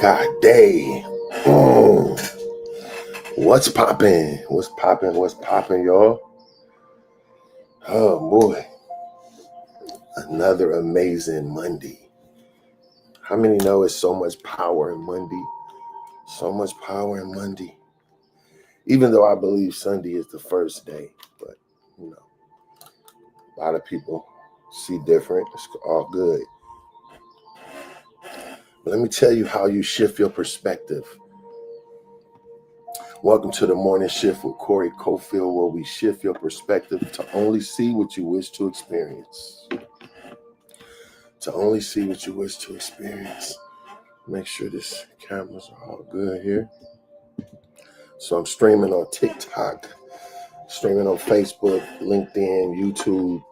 God day. What's popping? What's popping? What's popping, y'all? Oh boy. Another amazing Monday. How many know it's so much power in Monday? So much power in Monday. Even though I believe Sunday is the first day, but a lot of people see different. It's all good. But let me tell you how you shift your perspective. Welcome to the Morning Shift with Cofield, where we shift your perspective to only see what you wish to experience. To only see what you wish to experience. Make sure this cameras are all good here. So I'm streaming on TikTok, streaming on Facebook, LinkedIn, YouTube,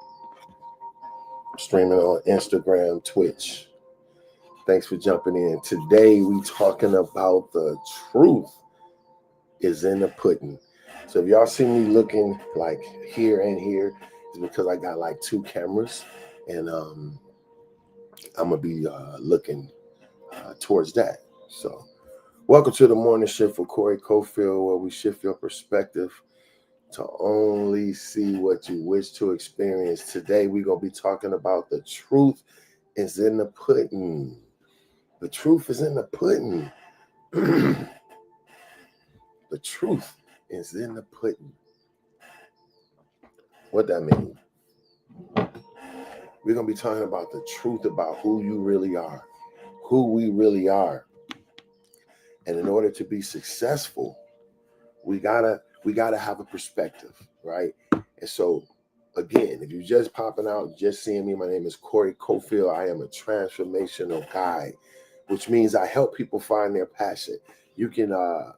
streaming on Instagram, Twitch. Thanks for jumping in. Today we talking about the truth is in the pudding. So if y'all see me looking like here and here, it's because I got like two cameras, and I'm gonna be looking towards that. So welcome to the Morning Shift for Cofield, where we shift your perspective to only see what you wish to experience. Today we're gonna be talking about the truth is in the pudding. The truth is in the pudding. The truth is in the pudding. What that mean? We're going to be talking about the truth about who you really are, who we really are. And in order to be successful, we gotta have a perspective, right? And so, again, if you're just popping out, just seeing me, my name is Corey Cofield. I am a transformational guide, which means I help people find their passion. You can go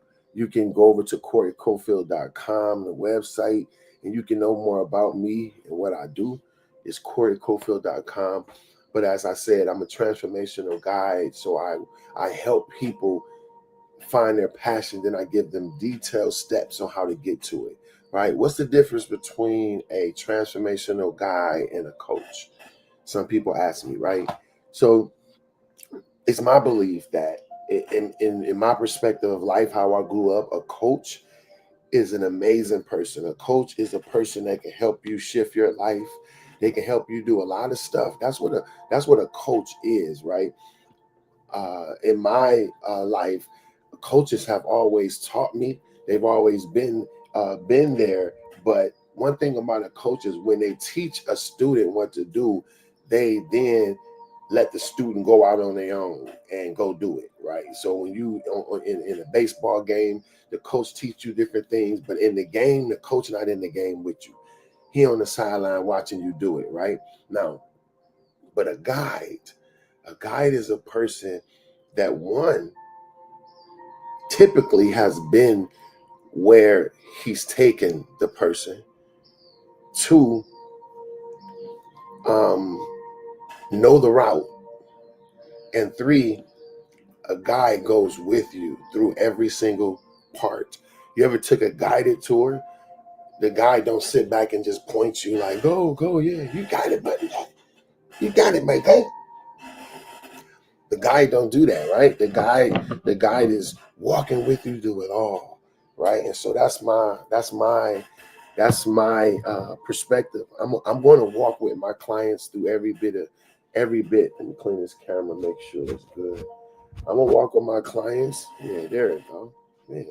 over to CoreyCofield.com, the website, and you can know more about me and what I do. It's CoreyCofield.com. But as I said, I'm a transformational guide, so I help people find their passion, then I give them detailed steps on how to get to it, right? What's the difference between a transformational guide and a coach? Some people ask me, right? So it's my belief that in my perspective of life, how I grew up, a coach is an amazing person. A coach is a person that can help you shift your life. They can help you do a lot of stuff. That's what a coach is, right? In my life, coaches have always taught me. They've always been there. But one thing about a coach is when they teach a student what to do, they then let the student go out on their own and go do it, right? So when you in a baseball game, the coach teach you different things, but in the game, the coach not in the game with you. He on the sideline watching you do it, right? Now, but a guide is a person that, one, typically has been where he's taken the person. Two, know the route. And three, a guide goes with you through every single part. You ever took a guided tour? The guide don't sit back and just point you like, go, yeah, you got it, buddy. You got it, mate. Go. The guide don't do that, right? The guide is walking with you through it all, right? And so that's my perspective. I'm going to walk with my clients through every bit. Let me clean this camera, make sure it's good. I'm gonna walk with my clients. Yeah, there it go. Man,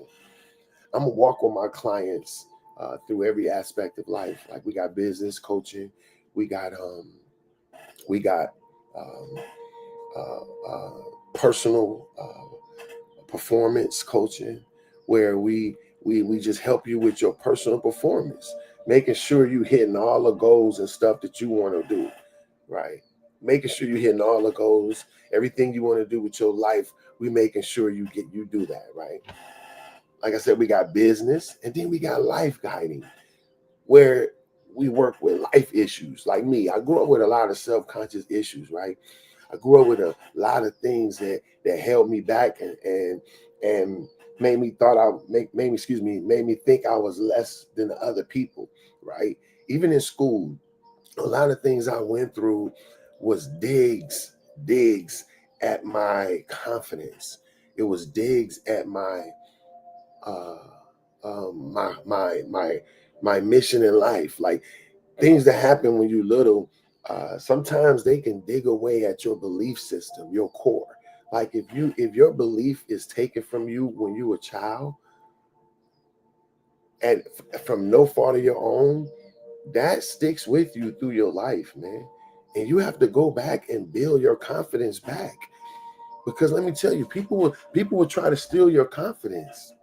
I'm gonna walk with my clients through every aspect of life. Like we got business coaching, we got um, personal performance coaching, where we just help you with your personal performance, making sure you hitting all the goals and stuff that you want to do, right? Making sure you're hitting all the goals, everything you want to do with your life, we making sure you do that, right? Like I said, we got business, and then we got life guiding, where we work with life issues. Like me, I grew up with a lot of self-conscious issues, right? I grew up with a lot of things that held me back and made me think I was less than the other people, right? Even in school, a lot of things I went through was digs at my confidence. It was digs at my my mission in life. Like things that happen when you little, sometimes they can dig away at your belief system, your core. Like if your belief is taken from you when you were a child, and from no fault of your own, that sticks with you through your life, man. And you have to go back and build your confidence back. Because let me tell you, people will try to steal your confidence.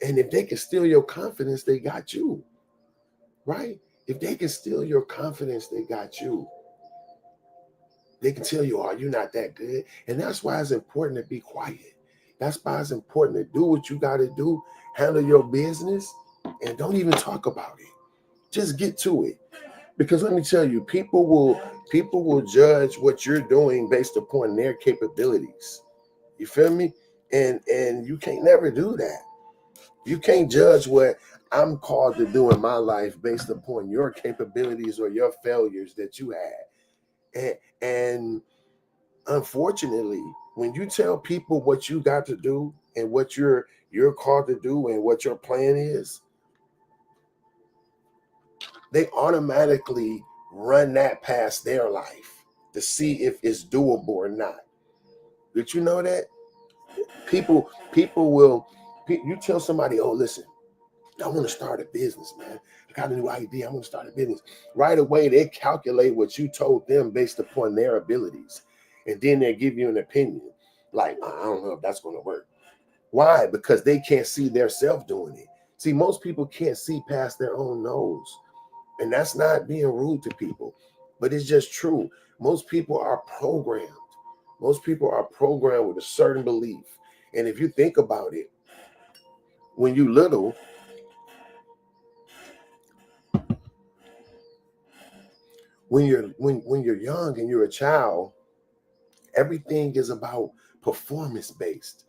And if they can steal your confidence, they got you, right? If they can steal your confidence, they got you. They can tell you, oh, you're not that good. And that's why it's important to be quiet. That's why it's important to do what you got to do, handle your business, and don't even talk about it. Just get to it. Because let me tell you, people will judge what you're doing based upon their capabilities. You feel me? And you can't never do that. You can't judge what I'm called to do in my life based upon your capabilities or your failures that you had. And unfortunately, when you tell people what you got to do and what you're called to do and what your plan is, they automatically run that past their life to see if it's doable or not. Did you know that? People will, you tell somebody, oh, listen, I want to start a business, man. I got a new idea. I want to start a business. Right away, they calculate what you told them based upon their abilities. And then they give you an opinion. Like, I don't know if that's going to work. Why? Because they can't see their self doing it. See, most people can't see past their own nose. And that's not being rude to people, but it's just true. Most people are programmed. Most people are programmed with a certain belief. And if you think about it, when you little, when you're young and you're a child, everything is about performance based.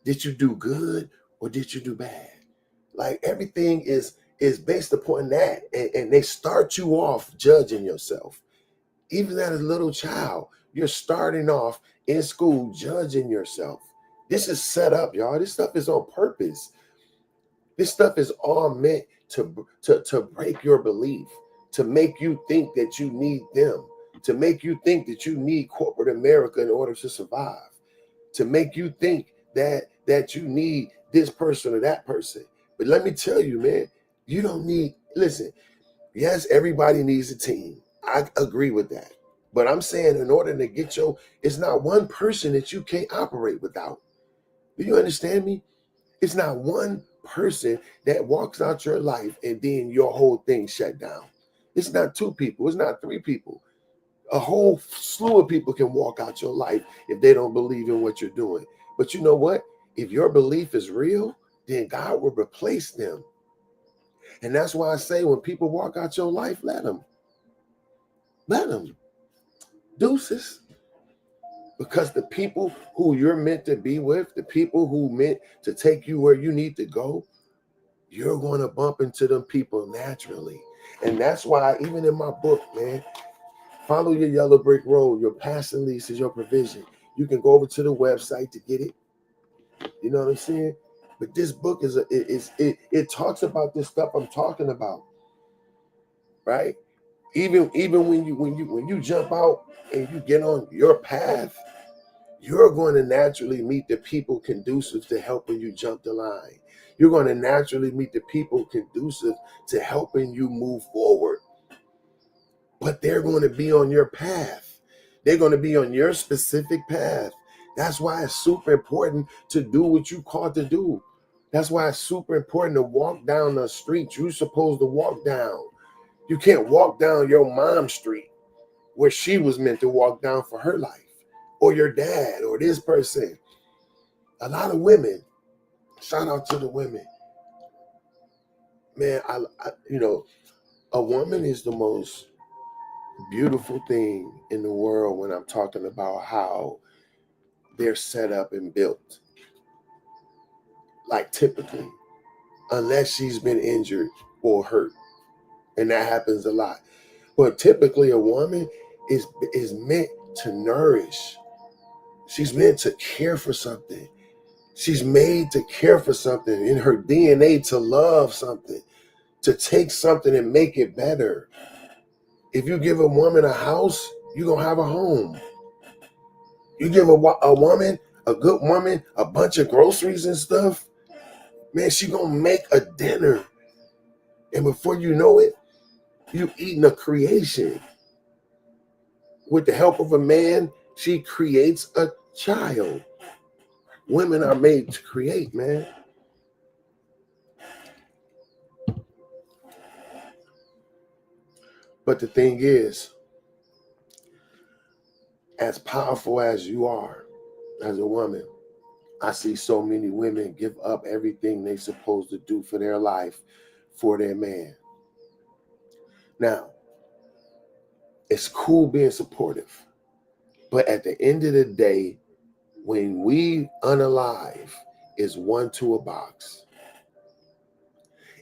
Did you do good or did you do bad? Like everything is based upon that. And they start you off judging yourself. Even as a little child, you're starting off in school judging yourself. This is set up, y'all. This stuff is on purpose. This stuff is all meant to break your belief, to make you think that you need them, to make you think that you need corporate America in order to survive, to make you think that you need this person or that person. But let me tell you, man, you don't need, listen, yes, everybody needs a team. I agree with that. But I'm saying in order to get it's not one person that you can't operate without. Do you understand me? It's not one person that walks out your life and then your whole thing shut down. It's not two people. It's not three people. A whole slew of people can walk out your life if they don't believe in what you're doing. But you know what? If your belief is real, then God will replace them. And that's why I say when people walk out your life, let them. Let them. Deuces. Because the people who you're meant to be with, the people who meant to take you where you need to go, you're going to bump into them people naturally. And that's why, even in my book, man, follow your yellow brick road. Your passing lease is your provision. You can go over to the website to get it. You know what I'm saying? But this book it talks about this stuff I'm talking about, right? Even when you jump out and you get on your path, you're going to naturally meet the people conducive to helping you jump the line. You're going to naturally meet the people conducive to helping you move forward. But they're going to be on your path. They're going to be on your specific path. That's why it's super important to do what you called to do. That's why it's super important to walk down the street you're supposed to walk down. You can't walk down your mom's street where she was meant to walk down for her life, or your dad, or this person. A lot of women, shout out to the women. Man, a woman is the most beautiful thing in the world when I'm talking about how they're set up and built. Like typically, unless she's been injured or hurt, and that happens a lot. But typically, a woman is meant to nourish. She's meant to care for something. She's made to care for something, in her DNA to love something, to take something and make it better. If you give a woman a house, you're going to have a home. You give a woman, a good woman, a bunch of groceries and stuff, man, she going to make a dinner. And before you know it, you eating a creation. With the help of a man, she creates a child. Women are made to create, man. But the thing is, as powerful as you are as a woman, I see so many women give up everything they're supposed to do for their life for their man. Now, it's cool being supportive, but at the end of the day, when we unalive, it's one to a box.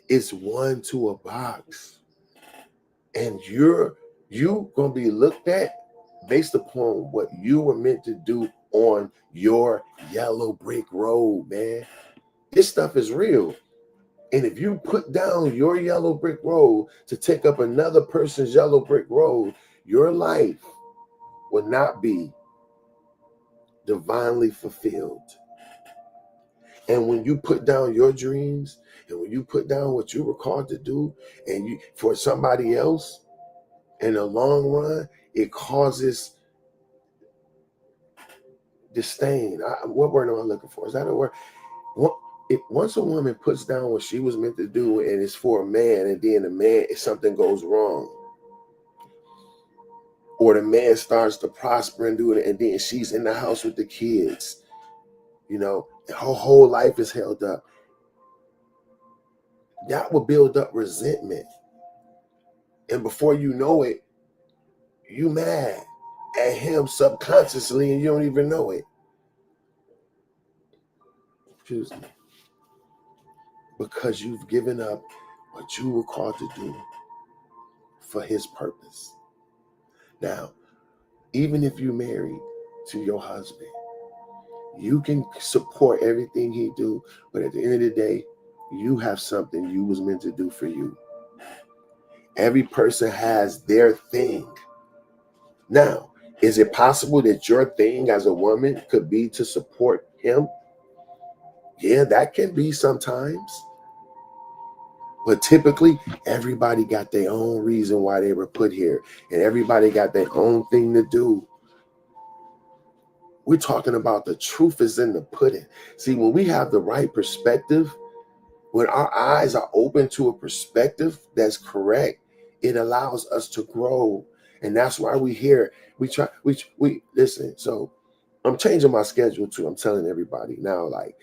It's one to a box. And you gonna be looked at based upon what you were meant to do on your yellow brick road, man. This stuff is real. And if you put down your yellow brick road to take up another person's yellow brick road, your life will not be divinely fulfilled. And when you put down your dreams and when you put down what you were called to do and you for somebody else, in the long run, it causes disdain. What word am I looking for? Is that a word? Once a woman puts down what she was meant to do and it's for a man, and then the man, if something goes wrong, or the man starts to prosper and do it, and then she's in the house with the kids, and her whole life is held up, that will build up resentment. And before you know it, you mad at him subconsciously and you don't even know it. Excuse me. Because you've given up what you were called to do for his purpose. Now, even if you're married to your husband, you can support everything he do, but at the end of the day, you have something you was meant to do for you. Every person has their thing. Now, is it possible that your thing as a woman could be to support him? Yeah, that can be sometimes. But typically, everybody got their own reason why they were put here. And everybody got their own thing to do. We're talking about the truth is in the pudding. See, when we have the right perspective, when our eyes are open to a perspective that's correct, it allows us to grow. And that's why we here. We listen. So I'm changing my schedule too. I'm telling everybody now, like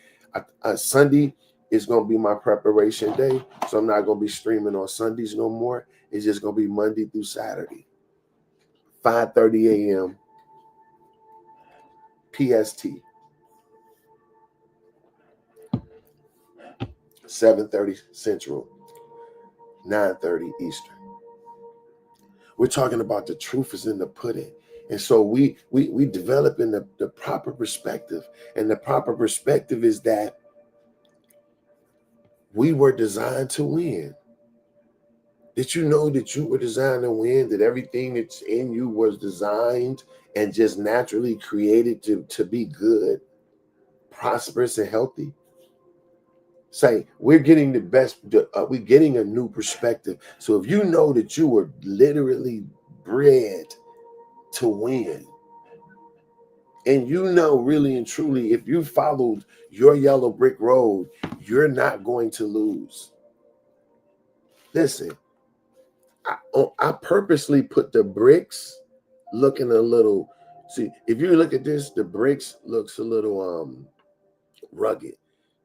Sunday is going to be my preparation day. So I'm not going to be streaming on Sundays no more. It's just going to be Monday through Saturday, 5:30 a.m. PST, 7:30 Central, 9:30 Eastern. We're talking about the truth is in the pudding. And so we develop in the proper perspective. And the proper perspective is that we were designed to win. Did you know that you were designed to win? That everything that's in you was designed and just naturally created to be good, prosperous, and healthy? Say, we're getting the best, we're getting a new perspective. So if you know that you were literally bred to win, and you know really and truly, if you followed your yellow brick road, you're not going to lose. Listen, I purposely put the bricks looking a little, see, if you look at this, the bricks looks a little rugged.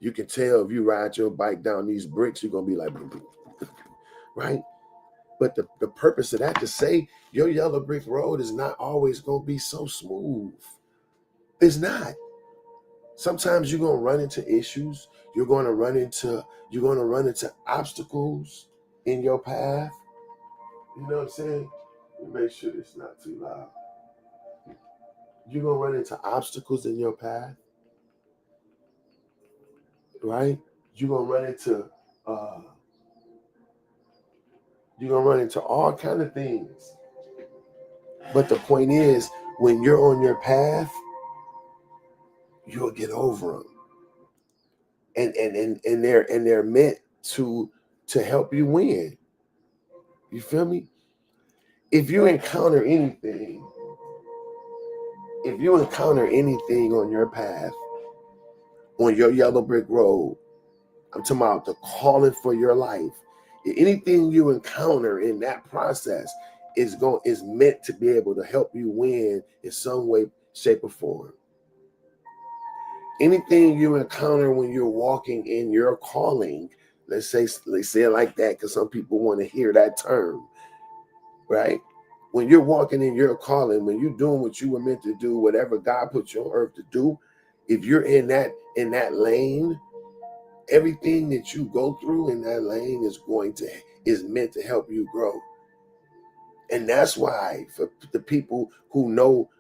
You can tell if you ride your bike down these bricks, you're going to be like, right? But the purpose of that to say your yellow brick road is not always going to be so smooth. It's not. Sometimes you're going to run into issues. You're going to run into obstacles in your path. You know what I'm saying? Make sure it's not too loud. You're going to run into obstacles in your path. right? You're gonna run into all kind of things. But the point is, when you're on your path, you'll get over them. And they're meant to help you win. You feel me? If you encounter anything on your path, on your yellow brick road, I'm talking about the calling for your life. Anything you encounter in that process is meant to be able to help you win in some way, shape, or form. Anything you encounter when you're walking in your calling, let's say it like that, because some people want to hear that term, right? When you're walking in your calling, when you're doing what you were meant to do, whatever God put you on earth to do, if you're in that lane, everything that you go through in that lane is meant to help you grow. And that's why for the people who know,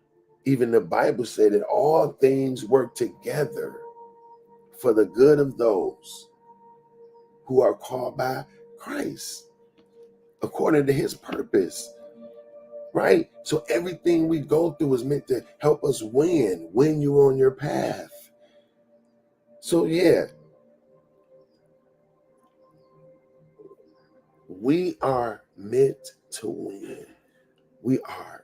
even the Bible said that all things work together for the good of those who are called by Christ, according to his purpose, right? So everything we go through is meant to help us win when you're on your path. So yeah, we are meant to win. We are.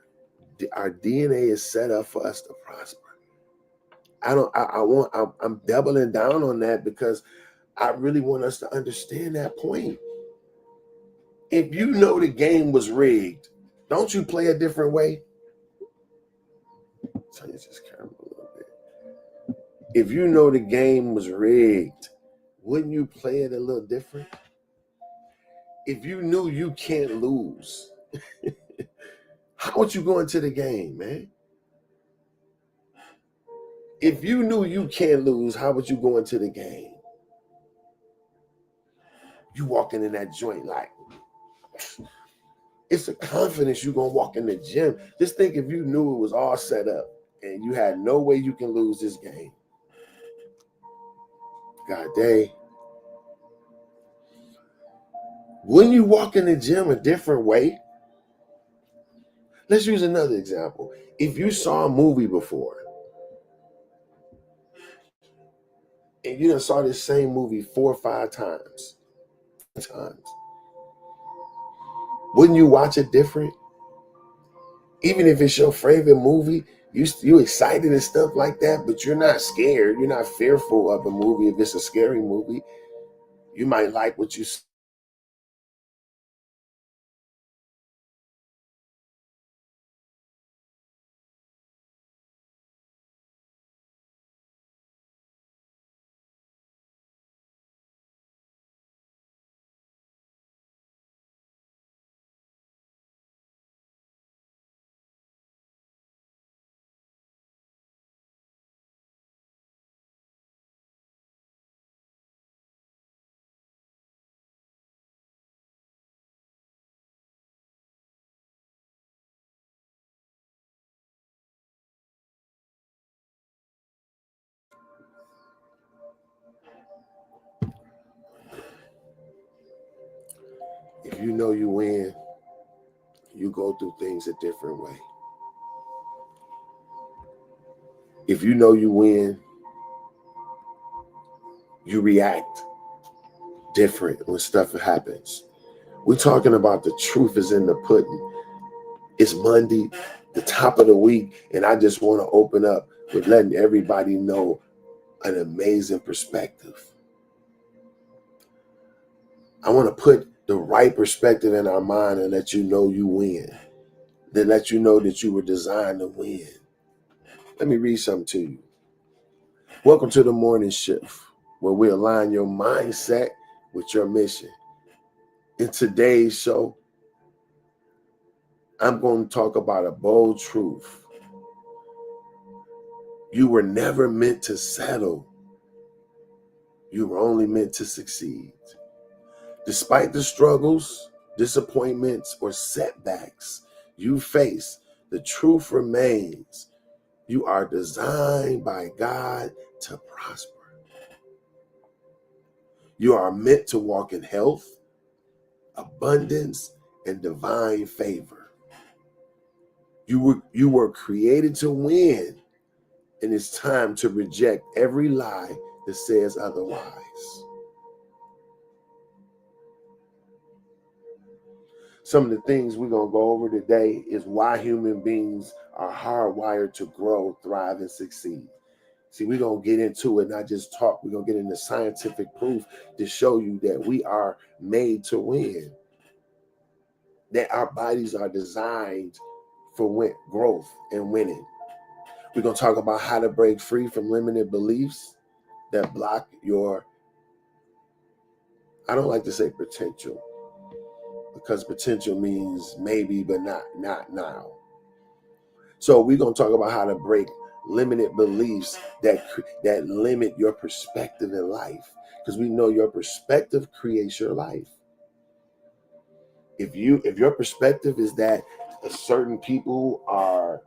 Our DNA is set up for us to prosper. I'm doubling down on that because I really want us to understand that point. If you know the game was rigged, don't you play a different way? Turn this camera a little bit. If you know the game was rigged, wouldn't you play it a little different? If you knew you can't lose, how would you go into the game, man? If you knew you can't lose, how would you go into the game? You walking in that joint like, it's a confidence you're gonna walk in the gym. Just think if you knew it was all set up and you had no way you can lose this game. God dang. Wouldn't you walk in the gym a different way? Let's use another example. If you saw a movie before and you done saw this same movie 4 or 5 times, wouldn't you watch it different? Even if it's your favorite movie, you excited and stuff like that, but you're not scared. You're not fearful of a movie if it's a scary movie. You might like what you see. If you know you win, you go through things a different way. If you know you win, you react different when stuff happens. We're talking about the truth is in the pudding. It's Monday, the top of the week, and I just want to open up with letting everybody know an amazing perspective. I want to put the right perspective in our mind and let you know you win. Then let you know that you were designed to win. Let me read something to you. Welcome to the morning shift, where we align your mindset with your mission. In today's show, I'm going to talk about a bold truth. You were never meant to settle. You were only meant to succeed. Despite the struggles, disappointments, or setbacks you face, the truth remains. You are designed by God to prosper. You are meant to walk in health, abundance, and divine favor. You were created to win, and it's time to reject every lie that says otherwise. Some of the things we're going to go over today is why human beings are hardwired to grow, thrive, and succeed. See, we're going to get into it, not just talk. We're going to get into scientific proof to show you that we are made to win, that our bodies are designed for growth and winning. We're going to talk about how to break free from limited beliefs that block your, I don't like to say potential, because potential means maybe, but not now. So we're going to talk about how to break limited beliefs that limit your perspective in life, because we know your perspective creates your life. If your perspective is that certain people are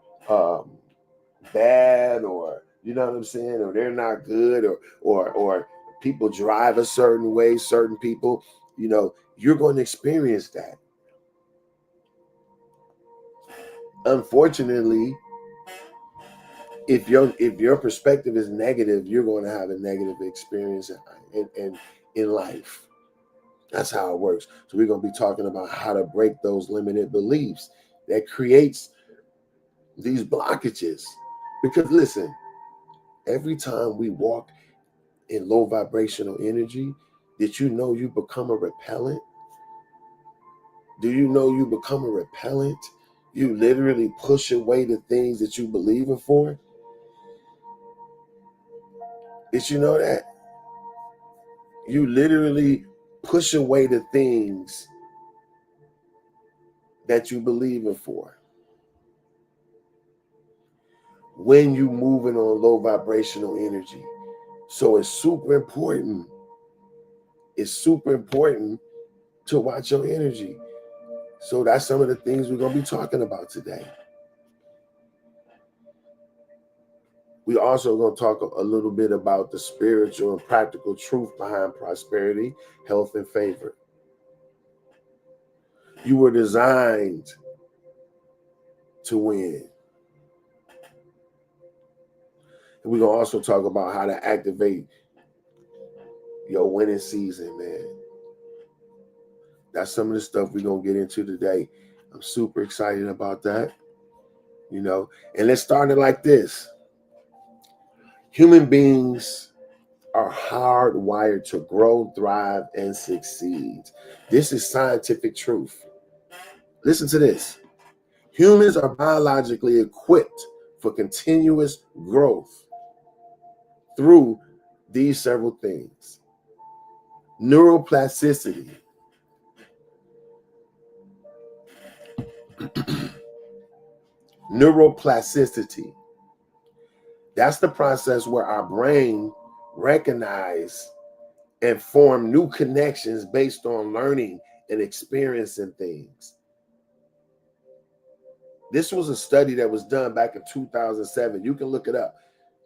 bad, or you know what I'm saying, or they're not good, or people drive a certain way, certain people, you're going to experience that. Unfortunately, if your perspective is negative, you're going to have a negative experience in life. That's how it works. So we're going to be talking about how to break those limited beliefs that creates these blockages. Because listen, every time we walk in low vibrational energy, did you know you become a repellent? Do you know you become a repellent? You literally push away the things that you believe in for. Did you know that? You literally push away the things that you believe in for. When you moving on low vibrational energy. So it's super important. It's super important to watch your energy. So that's some of the things we're going to be talking about today. We also going to talk a little bit about the spiritual and practical truth behind prosperity, health, and favor. You were designed to win. And we're going to also talk about how to activate your winning season, man. That's some of the stuff we're going to get into today. I'm super excited about that. And let's start it like this. Human beings are hardwired to grow, thrive, and succeed. This is scientific truth. Listen to this. Humans are biologically equipped for continuous growth through these several things. Neuroplasticity. Neuroplasticity. That's the process where our brain recognize and form new connections based on learning and experiencing things. This was a study that was done back in 2007. You can look it up.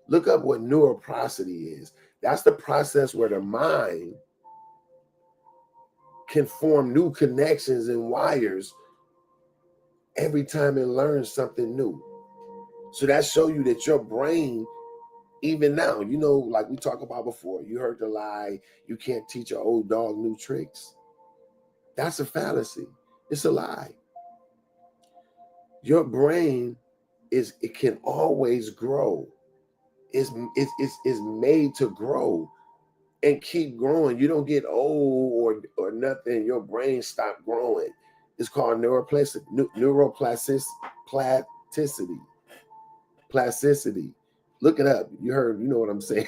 Look up what neuroplasticity is. That's the process where the mind can form new connections and wires every time it learns something new. So that shows you that your brain, even now, like we talked about before, you heard the lie, you can't teach an old dog new tricks. That's a fallacy. It's a lie. Your brain it can always grow. It's made to grow and keep growing. You don't get old or nothing. Your brain stop growing. It's called neuroplasticity. Plasticity. Look it up. You know what I'm saying.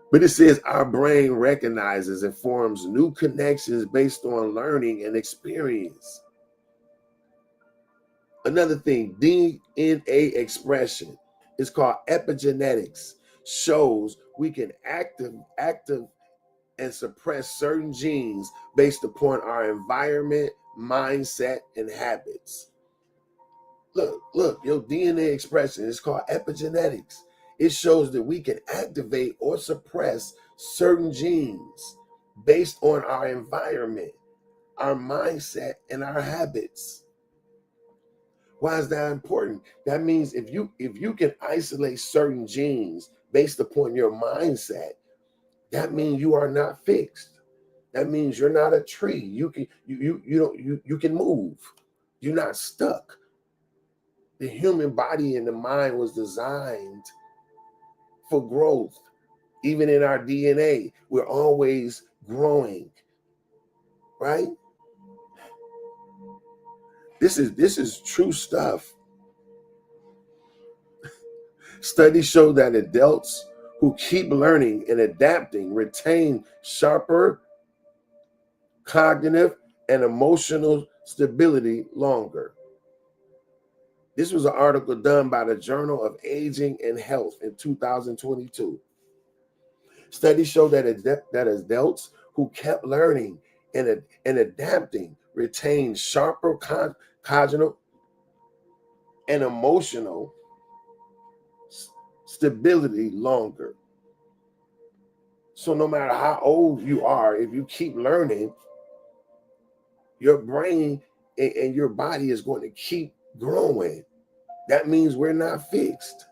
But it says our brain recognizes and forms new connections based on learning and experience. Another thing, DNA expression is called epigenetics. Shows we can active and suppress certain genes based upon our environment, mindset, and habits. Look, your DNA expression is called epigenetics. It shows that we can activate or suppress certain genes based on our environment, our mindset, and our habits. Why is that important? That means if you can isolate certain genes based upon your mindset, that means you are not fixed. That means you're not a tree. You can move. You're not stuck. The human body and the mind was designed for growth. Even in our DNA, we're always growing, right? This is true stuff. Studies show that adults who keep learning and adapting retain sharper cognitive and emotional stability longer. This was an article done by the Journal of Aging and Health in 2022. Studies show that adults who kept learning and adapting retain sharper cognitive and emotional stability longer. So no matter how old you are, if you keep learning, your brain and your body is going to keep growing. That means we're not fixed.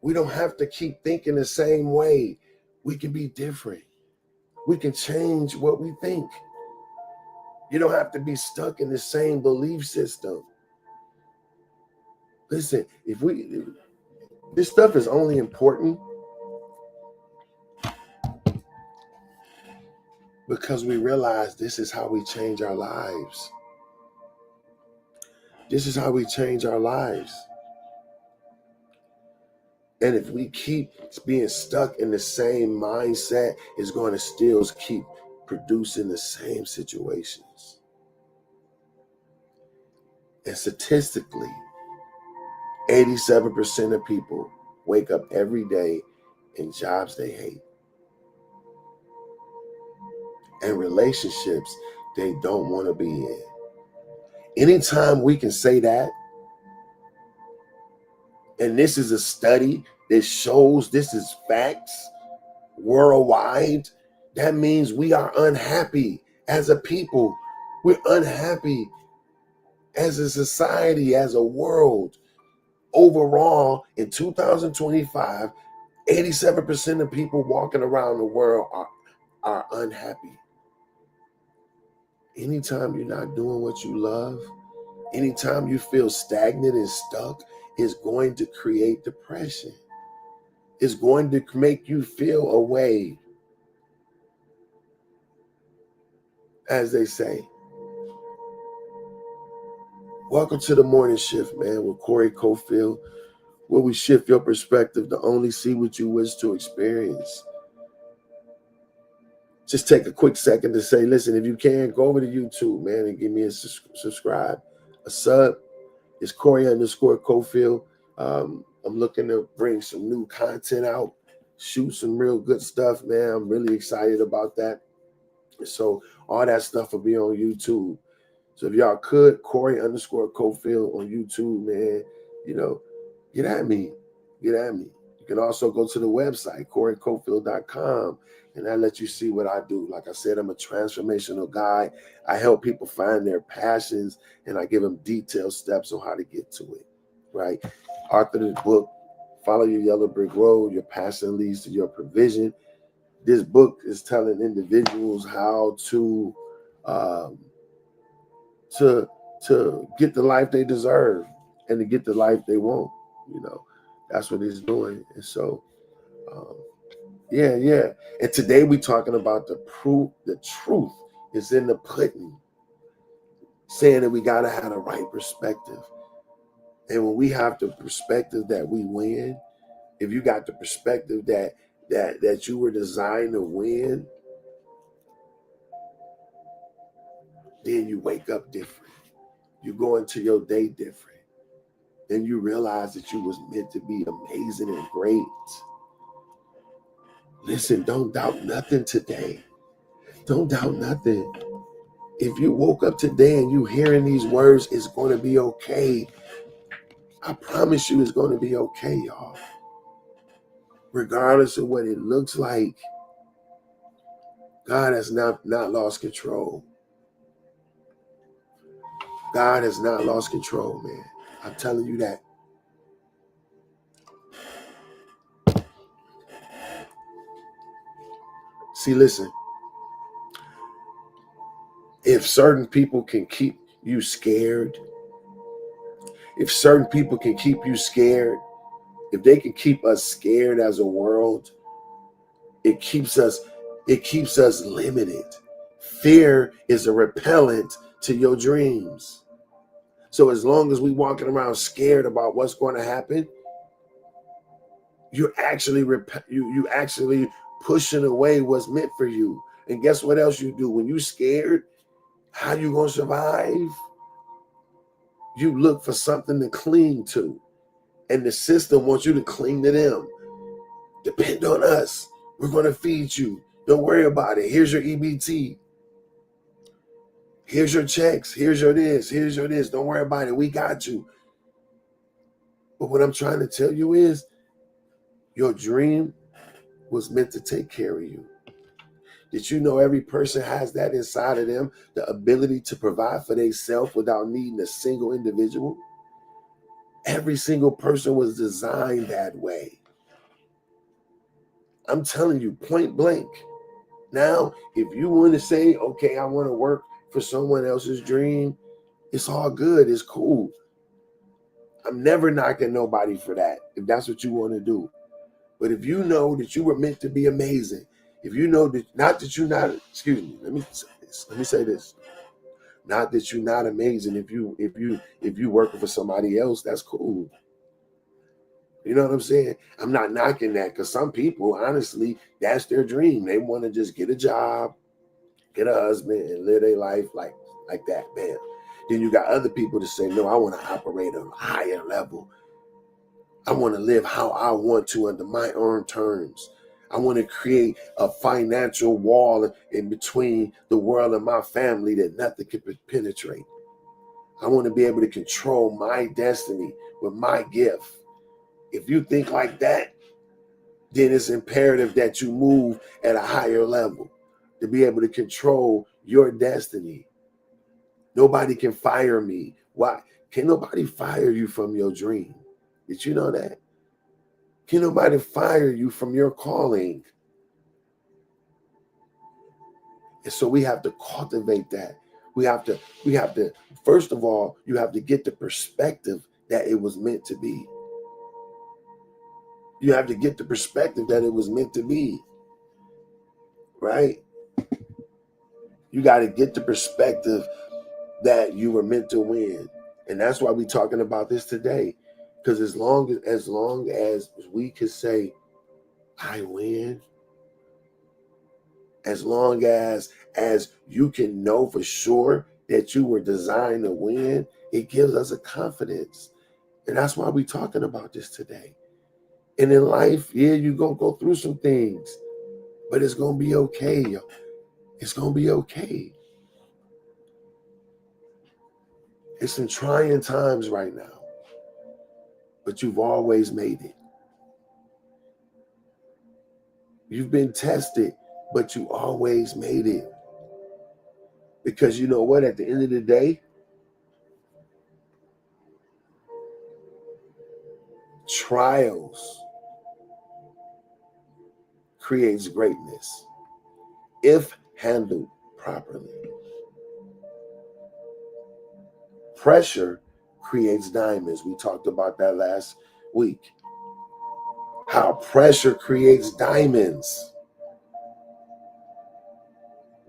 We don't have to keep thinking the same way. We can be different. We can change what we think. You don't have to be stuck in the same belief system. Listen, this stuff is only important because we realize this is how we change our lives. This is how we change our lives. And if we keep being stuck in the same mindset, it's going to still keep producing the same situations. And statistically, 87% of people wake up every day in jobs they hate and relationships they don't want to be in. Anytime we can say that, and this is a study that shows this is facts worldwide, that means we are unhappy as a people. We're unhappy as a society, as a world. Overall, in 2025, 87% of people walking around the world are unhappy. Anytime you're not doing what you love, anytime you feel stagnant and stuck, it's going to create depression. It's going to make you feel a way, as they say. Welcome to the morning shift, man, with Corey Cofield, where we shift your perspective to only see what you wish to experience. Just take a quick second to say, listen, if you can, go over to YouTube, man, and give me a subscribe, a sub. It's Corey_Cofield. I'm looking to bring some new content out, shoot some real good stuff, man. I'm really excited about that. So all that stuff will be on YouTube. So if y'all could, Corey_Cofield on YouTube, man, get at me. Get at me. You can also go to the website, CoreyCofield.com, and that lets you see what I do. Like I said, I'm a transformational guy. I help people find their passions, and I give them detailed steps on how to get to it, right? Author of the book, Follow Your Yellow Brick Road, Your Passion Leads to Your Provision. This book is telling individuals how to get the life they deserve and to get the life they want. That's what he's doing. And so, yeah. And today we're talking about the truth is in the pudding, saying that we got to have the right perspective. And when we have the perspective that we win, if you got the perspective that you were designed to win, then you wake up different. You go into your day different. Then you realize that you was meant to be amazing and great. Listen, don't doubt nothing today. Don't doubt nothing. If you woke up today and you hearing these words, it's going to be okay. I promise you it's going to be okay, y'all. Regardless of what it looks like, God has not lost control. God has not lost control, man. I'm telling you that. See, listen. If certain people can keep you scared, if certain people can keep you scared, if they can keep us scared as a world, it keeps us limited. Fear is a repellent to your dreams. So as long as we walking around scared about what's going to happen, you're actually you actually pushing away what's meant for you. And guess what else you do when you scared? How you gonna survive? You look for something to cling to, and the system wants you to cling to them. Depend on us. We're gonna feed you. Don't worry about it. Here's your EBT. Here's your checks. Here's your this. Here's your this. Don't worry about it. We got you. But what I'm trying to tell you is, your dream was meant to take care of you. Did you know every person has that inside of them, the ability to provide for themselves without needing a single individual? Every single person was designed that way. I'm telling you, point blank. Now, if you want to say, okay, I want to work for someone else's dream, it's all good. It's cool. I'm never knocking nobody for that, if that's what you want to do. But if you know that you were meant to be amazing, if you know that, not that you're not, excuse me, let me say this. Not that you're not amazing. If you working for somebody else, that's cool. You know what I'm saying? I'm not knocking that, because some people, honestly, that's their dream. They want to just get a job, get a husband, and live their life like that, man. Then you got other people that say, no, I want to operate on a higher level. I want to live how I want to under my own terms. I want to create a financial wall in between the world and my family that nothing can penetrate. I want to be able to control my destiny with my gift. If you think like that, then it's imperative that you move at a higher level to be able to control your destiny. Nobody can fire me. Why? Can nobody fire you from your dream? Did you know that? Can nobody fire you from your calling? And so we have to cultivate that. We have to, first of all, you have to get the perspective that it was meant to be. You have to get the perspective that it was meant to be, right? You got to get the perspective that you were meant to win. And that's why we're talking about this today. Because as long as we can say, I win, as long as you can know for sure that you were designed to win, it gives us a confidence. And that's why we're talking about this today. And in life, yeah, you're going to go through some things, but it's going to be okay, yo. It's going to be okay. It's some trying times right now, but you've always made it. You've been tested, but you always made it. Because you know what? At the end of the day, trials creates greatness if handled properly. Pressure creates diamonds. We talked about that last week. How pressure creates diamonds.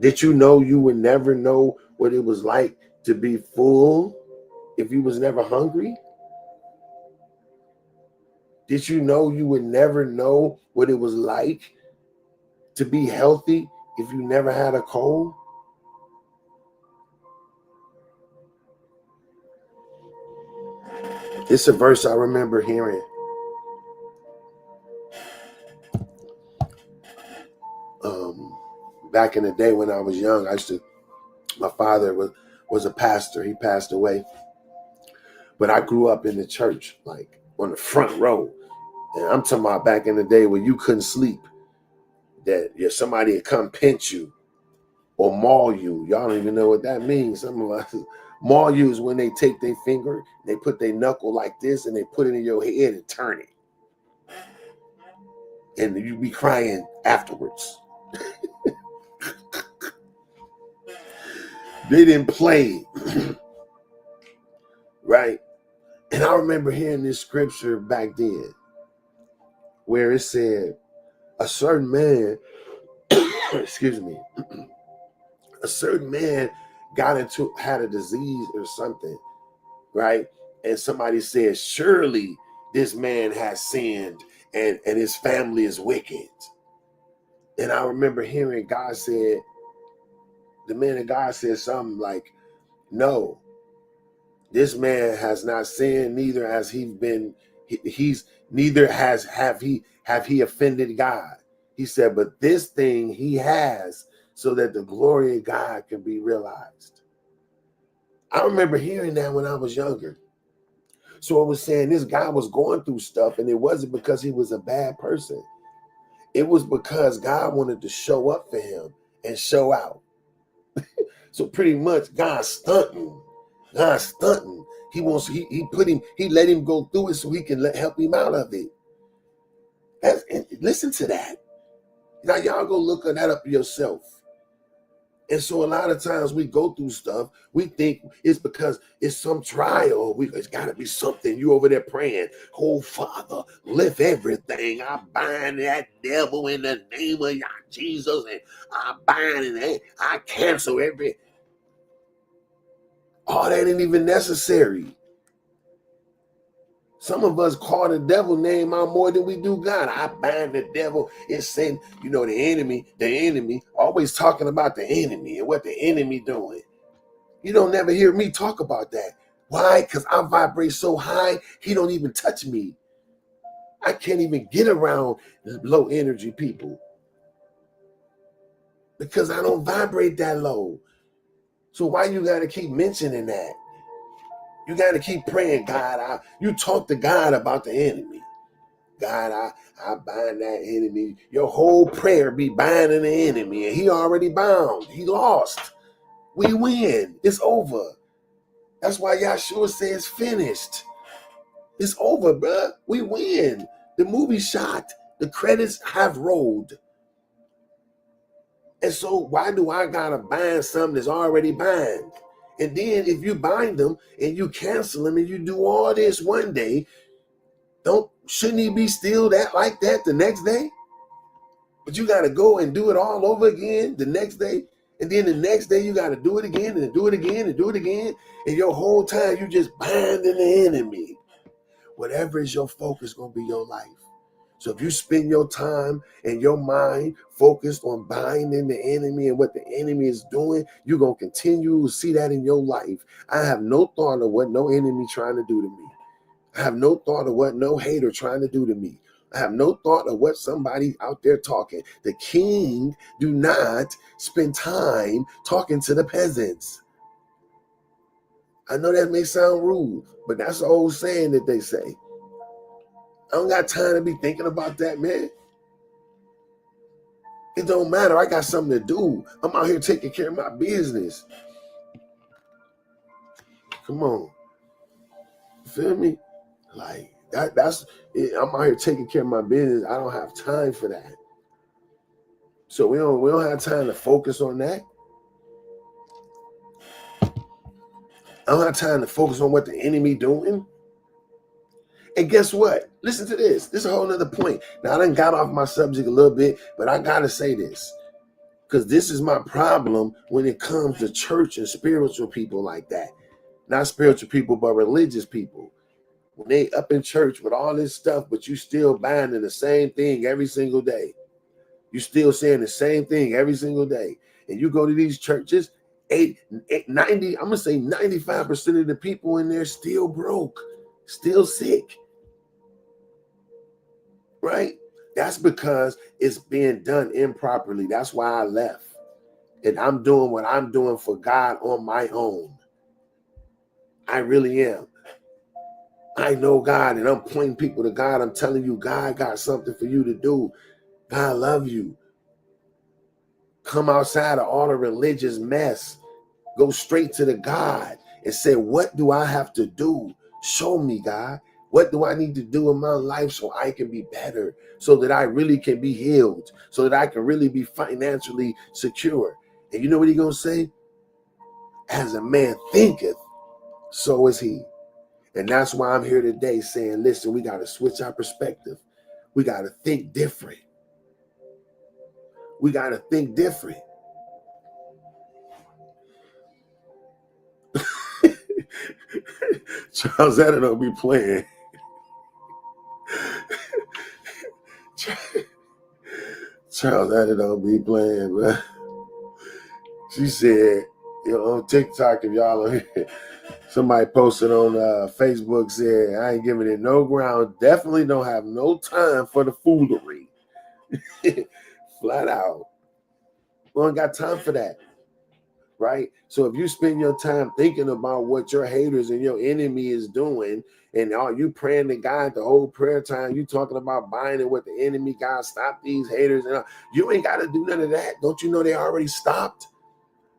Did you know you would never know what it was like to be full if you was never hungry? Did you know you would never know what it was like to be healthy if you never had a cold? It's a verse I remember hearing. Back in the day when I was young, my father was a pastor. He passed away. But I grew up in the church, like on the front row. And I'm talking about back in the day when you couldn't sleep, that somebody would come pinch you or maul you. Y'all don't even know what that means. Some of us, maul you is when they take their finger, they put their knuckle like this, and they put it in your head and turn it. And you be crying afterwards. They didn't play. Right? And I remember hearing this scripture back then where it said a certain man, excuse me, a certain man had a disease or something, right? And somebody said, surely this man has sinned and his family is wicked. And I remember hearing the man of God said something like, no, this man has not sinned, neither has he been, neither have he offended God. He said, but this thing he has so that the glory of God can be realized. I remember hearing that when I was younger. So it was saying this guy was going through stuff, and it wasn't because he was a bad person. It was because God wanted to show up for him and show out. So pretty much God's stunting. He let him go through it so he can help him out of it. Listen to that. Now y'all go look that up yourself. And so a lot of times we go through stuff, we think it's because it's some trial. It's got to be something. You over there praying, oh, Father, lift everything. I bind that devil in the name of Jesus, and I bind and I cancel every. Oh, that ain't even necessary. Some of us call the devil name out more than we do God. I bind the devil. It's saying, the enemy, always talking about the enemy and what the enemy doing. You don't never hear me talk about that. Why? Because I vibrate so high, he don't even touch me. I can't even get around low energy people because I don't vibrate that low. So why you got to keep mentioning that? You got to keep praying, God. You talk to God about the enemy. God, I bind that enemy. Your whole prayer be binding the enemy, and he already bound. He lost. We win. It's over. That's why Yahshua says finished. It's over, bruh. We win. The movie shot. The credits have rolled. And so why do I gotta bind something that's already bind? And then if you bind them and you cancel them and you do all this one day, shouldn't he be still like that the next day? But you gotta go and do it all over again the next day. And then the next day you gotta do it again and do it again and do it again. And your whole time you just binding the enemy. Whatever is your focus gonna be your life. So if you spend your time and your mind focused on binding the enemy and what the enemy is doing, you're going to continue to see that in your life. I have no thought of what no enemy trying to do to me. I have no thought of what no hater trying to do to me. I have no thought of what somebody out there talking. The king do not spend time talking to the peasants. I know that may sound rude, but that's the old saying that they say. I don't got time to be thinking about that, man. It don't matter. I got something to do. I'm out here taking care of my business. Come on. You feel me? Like that's it. I'm out here taking care of my business. I don't have time for that. So we don't have time to focus on that. I don't have time to focus on what the enemy doing. And guess what? Listen to this. This is a whole nother point. Now, I done got off my subject a little bit, but I got to say this. Because this is my problem when it comes to church and spiritual people like that. Not spiritual people, but religious people. When they up in church with all this stuff, but you still binding the same thing every single day. You still saying the same thing every single day. And you go to these churches, 90, I'm going to say 95% of the people in there still broke, still sick. Right? That's because it's being done improperly. That's why I left. And I'm doing what I'm doing for God on my own. I really am. I know God, and I'm pointing people to God. I'm telling you, God got something for you to do. God love you. Come outside of all the religious mess. Go straight to the God and say, what do I have to do? Show me, God. What do I need to do in my life so I can be better, so that I really can be healed, so that I can really be financially secure? And you know what he's going to say? As a man thinketh, so is he. And that's why I'm here today saying, listen, we got to switch our perspective. We got to think different. We got to think different. Charles Etta don't be playing. Charles Etta don't be playing, bro. She said, on TikTok, if y'all are here, somebody posted on Facebook, said, I ain't giving it no ground. Definitely don't have no time for the foolery. Flat out. We don't got time for that. Right? So if you spend your time thinking about what your haters and your enemy is doing, and are you praying to God the whole prayer time, you talking about binding with the enemy, God, stop these haters, and you ain't got to do none of that. Don't you know they already stopped?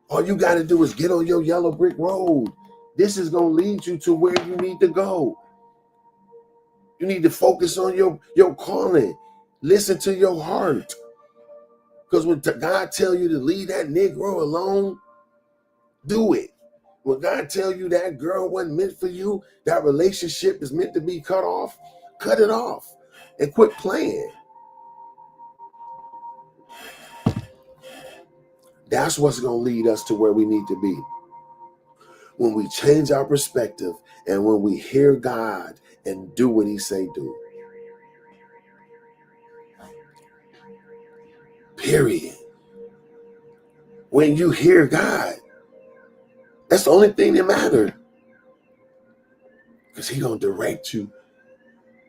All you got to do is get on your yellow brick road. This is going to lead you to where you need to go. You need to focus on your calling. Listen to your heart. Because when God tell you to leave that Negro alone, do it. When God tell you that girl wasn't meant for you, that relationship is meant to be cut off, cut it off and quit playing. That's what's going to lead us to where we need to be. When we change our perspective and when we hear God and do what he say do. Period. When you hear God, that's the only thing that matters. Because he going to direct you.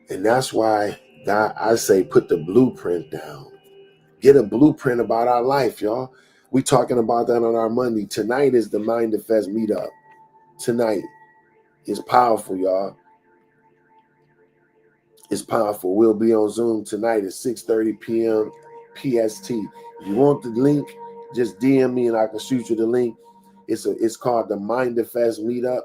And that's why God, I say, put the blueprint down. Get a blueprint about our life, y'all. We talking about that on our Monday. Tonight is the Mind the Fest meetup. Tonight is powerful, y'all. It's powerful. We'll be on Zoom tonight at 6:30 p.m. PST. If you want the link, just DM me and I can shoot you the link. It's called the Mind the Fest meetup.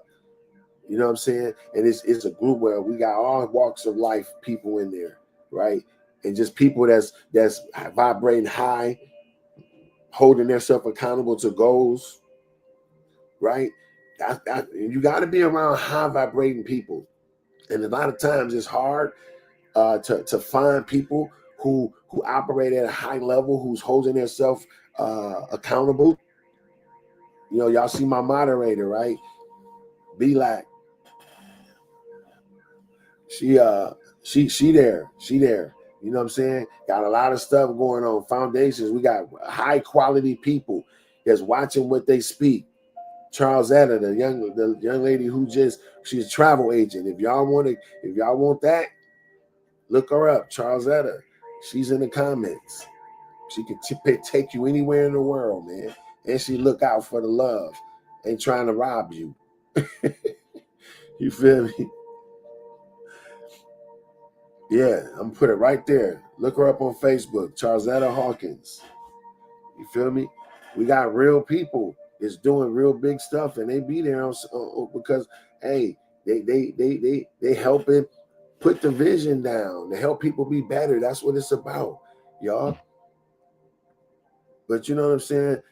You know what I'm saying? And it's a group where we got all walks of life people in there, right? And just people that's vibrating high, holding themselves accountable to goals, right? You got to be around high vibrating people. And a lot of times it's hard to find people who operate at a high level, who's holding themselves accountable. You know, y'all see my moderator, right? Be like, she there. You know what I'm saying? Got a lot of stuff going on. Foundations. We got high quality people that's watching what they speak. Charles Etta, the young lady who she's a travel agent. If y'all want that, look her up. Charles Etta. She's in the comments. She can take you anywhere in the world, man. And she look out for the love. Ain't trying to rob you. You feel me? Yeah, I'm gonna put it right there. Look her up on Facebook, Charlesetta Hawkins. You feel me? We got real people that's doing real big stuff, and they be there because hey, they helping put the vision down. They help people be better. That's what it's about, y'all. But you know what I'm saying?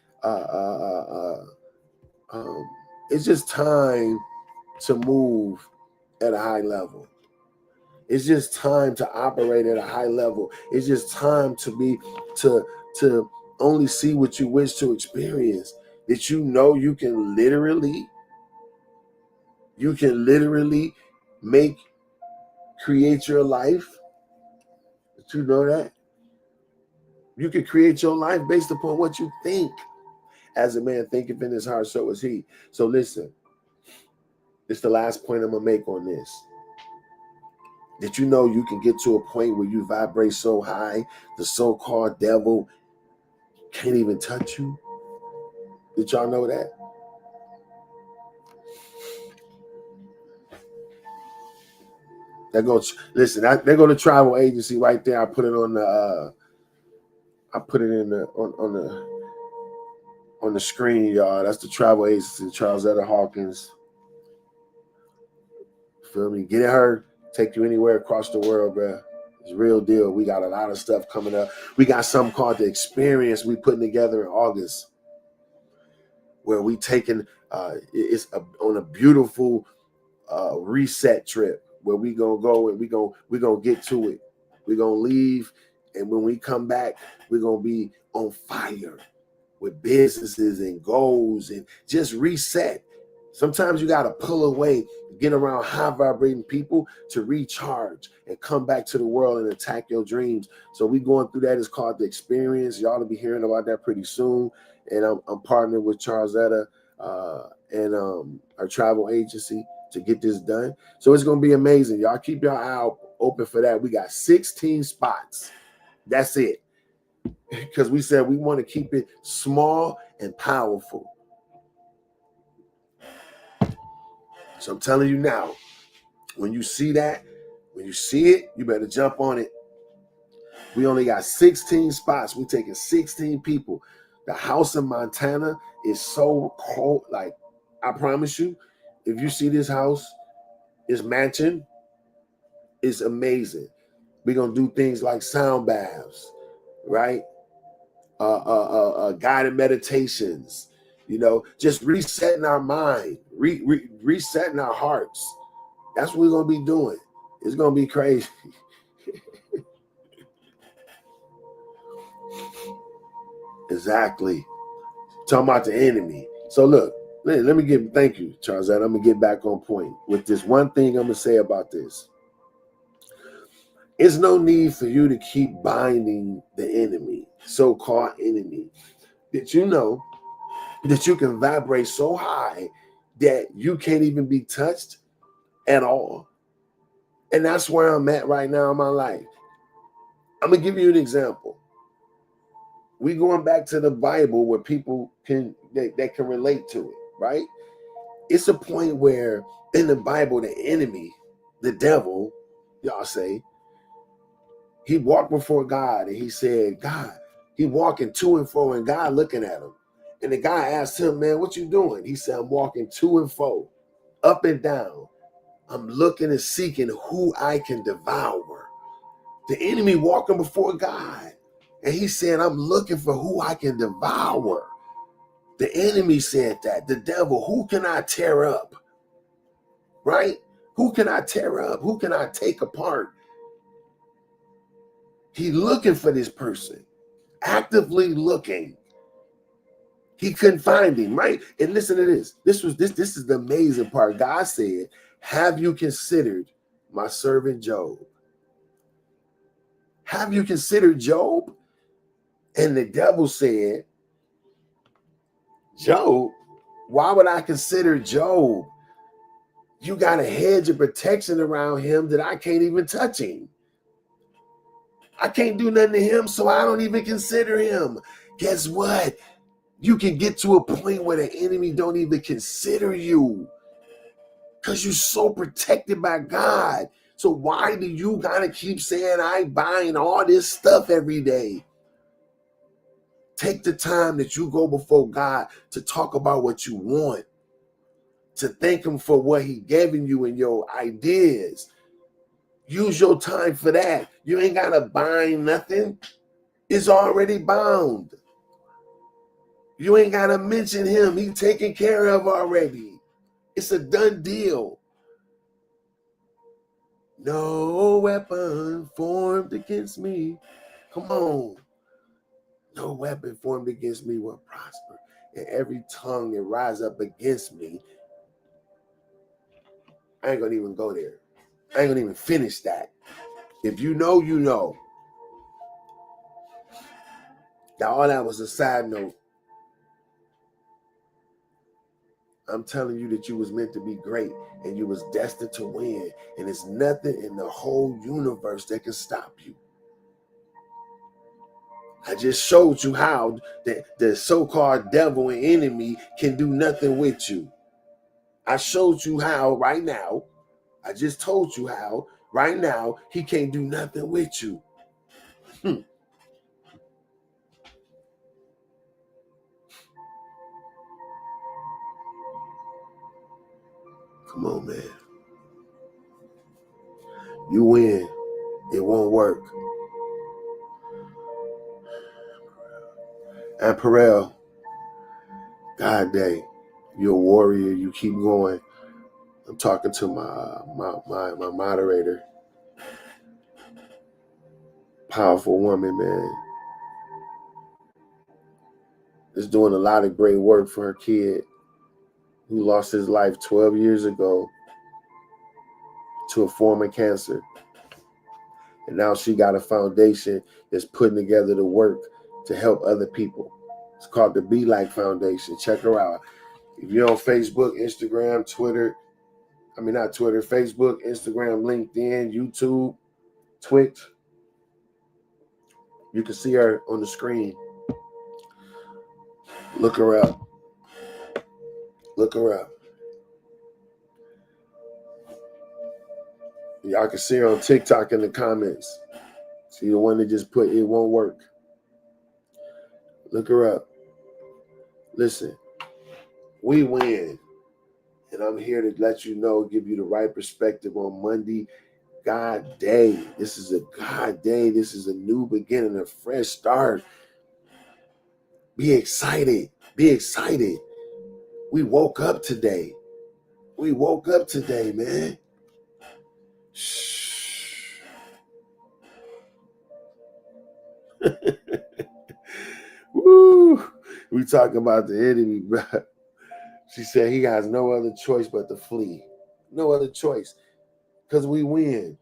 It's just time to move at a high level. It's just time to operate at a high level. It's just time to only see what you wish to experience. That you know you can literally create your life. Did you know that? You can create your life based upon what you think. As a man thinketh in his heart, so is he. So listen, this is the last point I'm gonna make on this. Did you know you can get to a point where you vibrate so high, the so-called devil can't even touch you? Did y'all know that? Listen, there go the travel agency right there. I put it on the I put it in the on the screen, y'all. That's the travel agency, Charles Etta Hawkins. Feel me? Get her, take you anywhere across the world, bro. It's a real deal. We got a lot of stuff coming up. We got something called the Experience we putting together in August, where we taking on a beautiful reset trip where we gonna go and we gonna get to it. We gonna leave, and when we come back, we're gonna be on fire with businesses and goals and just reset. Sometimes you gotta pull away, get around high vibrating people to recharge and come back to the world and attack your dreams. So we going through that. It's called the Experience. Y'all will be hearing about that pretty soon. And I'm partnering with Charles Etta and our travel agency to get this done. So it's gonna be amazing. Y'all keep your eye open for that. We got 16 spots. That's it. Because we said we want to keep it small and powerful. So I'm telling you now, when you see that, when you see it, you better jump on it. We only got 16 spots. We're taking 16 people. The house in Montana is so cold. Like, I promise you, if you see this house, this mansion, it's amazing. We're going to do things like sound baths, right? Guided meditations, just resetting our mind, resetting our hearts. That's what we're going to be doing. It's going to be crazy. Exactly. Talking about the enemy. So look, let me thank you, Charles. I'm going to get back on point with this one thing I'm going to say about this. It's no need for you to keep binding the enemy, so-called enemy. Did you know that you can vibrate so high that you can't even be touched at all? And that's where I'm at right now in my life. I'm going to give you an example. We going back to the Bible where people can relate to it, right? It's a point where in the Bible, the enemy, the devil, y'all say, he walked before God and he said, God, he walking to and fro and God looking at him. And the guy asked him, man, what you doing? He said, I'm walking to and fro, up and down. I'm looking and seeking who I can devour. The enemy walking before God. And he said, I'm looking for who I can devour. The enemy said that. The devil, who can I tear up? Right? Who can I tear up? Who can I take apart? He looking for this person, actively looking. He couldn't find him, right? And listen to this. This is the amazing part. God said, have you considered my servant Job? Have you considered Job? And the devil said, Job? Why would I consider Job? You got a hedge of protection around him that I can't even touch him. I can't do nothing to him, so I don't even consider him. Guess what? You can get to a point where the enemy don't even consider you because you're so protected by God. So why do you gotta keep saying I buying all this stuff every day? Take the time that you go before God to talk about what you want, to thank him for what he given you and your ideas. Use your time for that. You ain't gotta bind nothing. It's already bound. You ain't gotta mention him. He's taken care of already. It's a done deal. No weapon formed against me. Come on. No weapon formed against me will prosper. And every tongue that rise up against me, I ain't gonna even go there. I ain't gonna even finish that. If you know, you know. Now, all that was a side note. I'm telling you that you was meant to be great and you was destined to win. And there's nothing in the whole universe that can stop you. I just showed you how the so-called devil and enemy can do nothing with you. I showed you how right now. I just told you how Right now, he can't do nothing with you. Come on, man. You win. It won't work. And Perel, God dang, you're a warrior. You keep going. I'm talking to my moderator. Powerful woman, man. Is doing a lot of great work for her kid who lost his life 12 years ago to a form of cancer. And now she got a foundation that's putting together the work to help other people. It's called the Be Like Foundation. Check her out. If you're on Facebook, Instagram, Facebook, Instagram, LinkedIn, YouTube, Twitch, you can see her on the screen. Look her up. Look her up. Y'all can see her on TikTok in the comments. See the one that just put it won't work. Look her up. Listen, we win. And I'm here to let you know, give you the right perspective on Monday. God day. This is a God day. This is a new beginning, a fresh start. Be excited. Be excited. We woke up today. We woke up today, man. Shh. Woo. We talking about the enemy, bro. She said he has no other choice but to flee. No other choice. Because we win.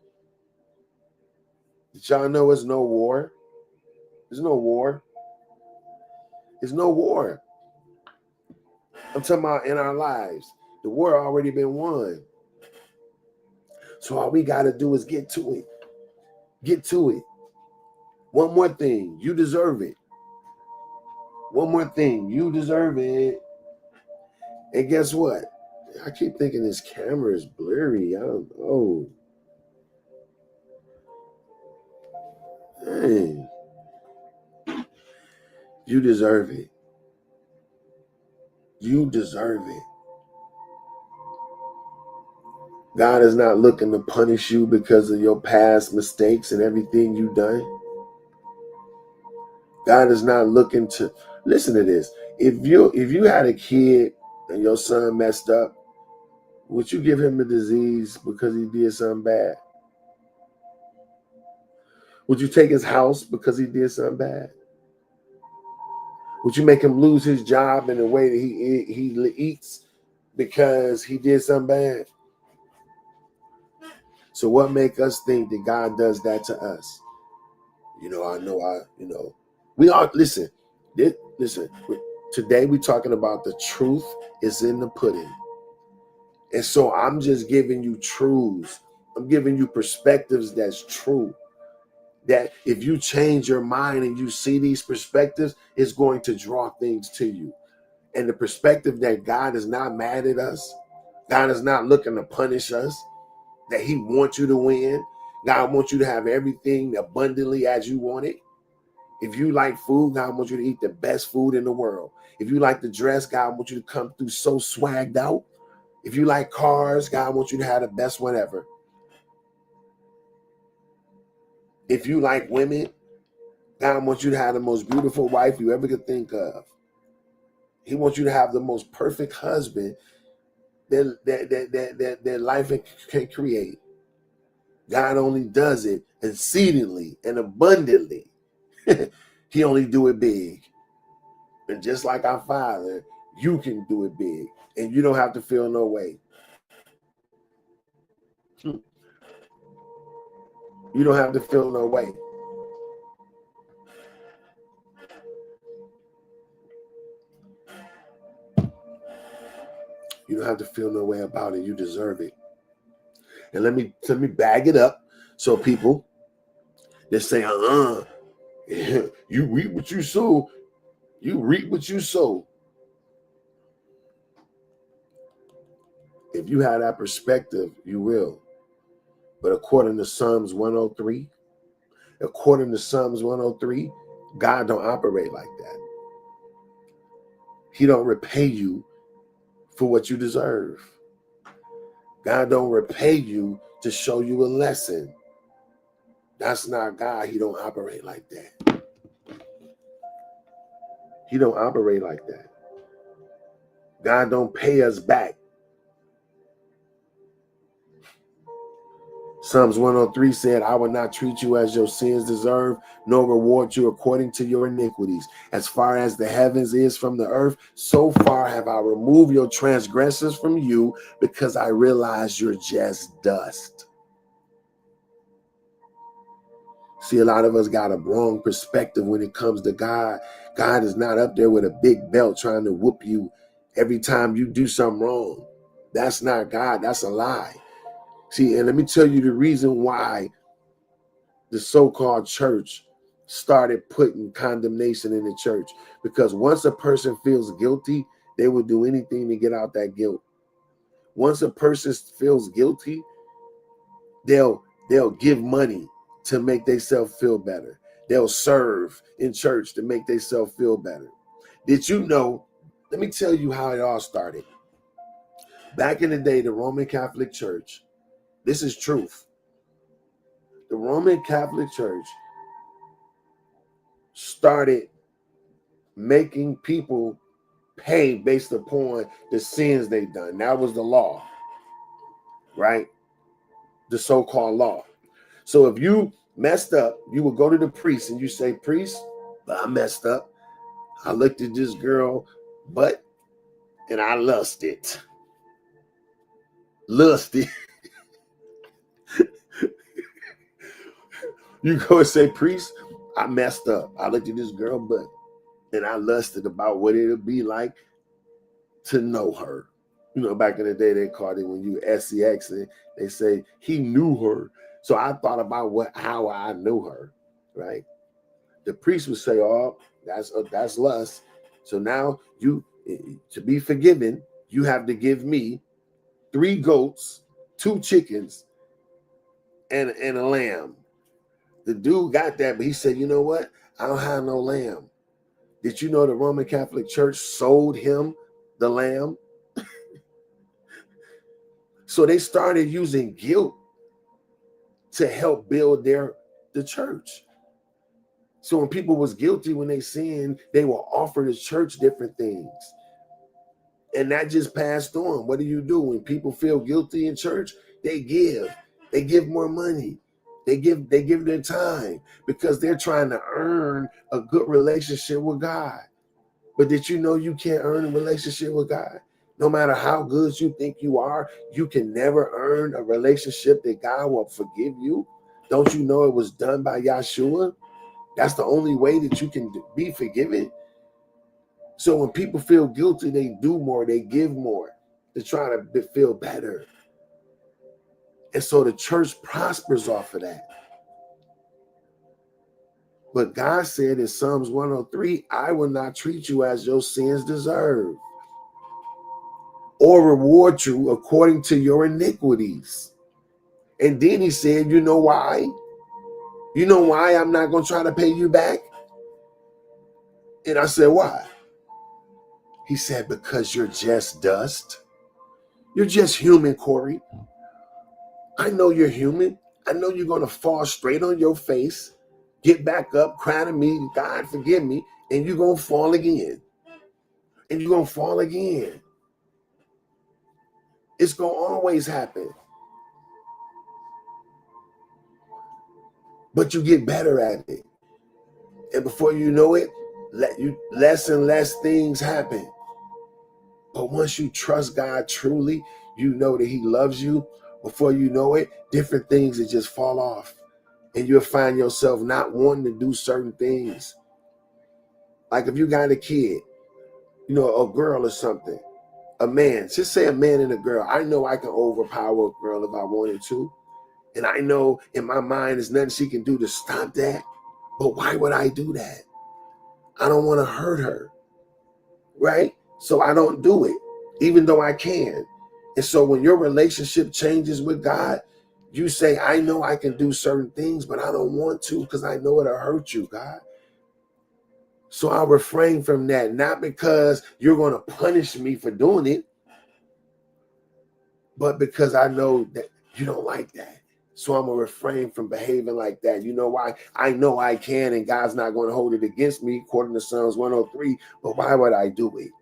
Did y'all know it's no war? There's no war. There's no war. I'm talking about in our lives. The war already been won. So all we got to do is get to it. Get to it. One more thing. You deserve it. One more thing. You deserve it. And guess what? I keep thinking this camera is blurry. I don't know. Dang. You deserve it. You deserve it. God is not looking to punish you because of your past mistakes and everything you've done. God is not looking to listen to this. If you had a kid and your son messed up, would you give him a disease because he did something bad? Would you take his house because he did something bad? Would you make him lose his job in the way that he eats because he did something bad? So what make us think that God does that to us? We are, listen, today we're talking about the truth is in the pudding. And so I'm just giving you truths. I'm giving you perspectives that's true. That if you change your mind and you see these perspectives, it's going to draw things to you. And the perspective that God is not mad at us, God is not looking to punish us, that he wants you to win. God wants you to have everything abundantly as you want it. If you like food, God wants you to eat the best food in the world. If you like to dress, God wants you to come through so swagged out. If you like cars, God wants you to have the best one ever. If you like women, God wants you to have the most beautiful wife you ever could think of. He wants you to have the most perfect husband that life can create. God only does it exceedingly and abundantly. He only do it big. And just like our Father, you can do it big. And you don't have to feel no way. You don't have to feel no way. You don't have to feel no way about it. You deserve it. And let me bag it up so people that say, you reap what you sow. You reap what you sow. If you have that perspective, you will. But according to Psalms 103, God don't operate like that. He don't repay you for what you deserve. God don't repay you to show you a lesson. That's not God. He don't operate like that. He don't operate like that. God don't pay us back. Psalms 103 said, I will not treat you as your sins deserve, nor reward you according to your iniquities. As far as the heavens is from the earth, so far have I removed your transgressions from you, because I realize you're just dust. See, a lot of us got a wrong perspective when it comes to God. God is not up there with a big belt trying to whoop you every time you do something wrong. That's not God. That's a lie. See, and let me tell you the reason why the so-called church started putting condemnation in the church. Because once a person feels guilty, they will do anything to get out that guilt. Once a person feels guilty, they'll give money to make themselves feel better. They'll serve in church to make themselves feel better. Did you know? Let me tell you how it all started. Back in the day, the Roman Catholic Church, this is truth. The Roman Catholic Church started making people pay based upon the sins they've done. That was the law, right? The so-called law. So if you messed up, you would go to the priest and you say, priest, I messed up. I looked at this girl butt and I lusted. You go and say, priest, I messed up. I looked at this girl butt and I lusted about what it would be like to know her. You know, back in the day, they called it when you SEX, and they say he knew her. So I thought about how I knew her, right? The priest would say, "Oh, that's lust." So now to be forgiven, you have to give me 3 goats, 2 chickens, and a lamb. The dude got that, but he said, "You know what? I don't have no lamb." Did you know the Roman Catholic Church sold him the lamb? So they started using guilt to help build the church. So when people was guilty when they sinned, they will offer the church different things. And that just passed on. What do? When people feel guilty in church, they give. They give more money. They give their time because they're trying to earn a good relationship with God. But did you know you can't earn a relationship with God? No matter how good you think you are, you can never earn a relationship that God will forgive you. Don't you know it was done by Yahshua? That's the only way that you can be forgiven. So when people feel guilty, they do more, they give more to try to feel better. And so the church prospers off of that. But God said in Psalms 103, I will not treat you as your sins deserve, or reward you according to your iniquities. And then he said, you know why? You know why I'm not going to try to pay you back? And I said, why? He said, because you're just dust. You're just human, Corey. I know you're human. I know you're going to fall straight on your face, get back up, cry to me, God forgive me, and you're going to fall again. And you're going to fall again. It's going to always happen. But you get better at it. And before you know it, less and less things happen. But once you trust God truly, you know that he loves you. Before you know it, different things that just fall off. And you'll find yourself not wanting to do certain things. Like if you got a kid, you know, a girl or something, a man, just say a man and a girl. I know I can overpower a girl if I wanted to. And I know in my mind there's nothing she can do to stop that. But why would I do that? I don't want to hurt her, right? So I don't do it, even though I can. And so when your relationship changes with God, You say, I know I can do certain things, but I don't want to because I know it'll hurt you, God. So I refrain from that, not because you're going to punish me for doing it, but because I know that you don't like that. So I'm going to refrain from behaving like that. You know why? I know I can, and God's not going to hold it against me, according to Psalms 103. But why would I do it?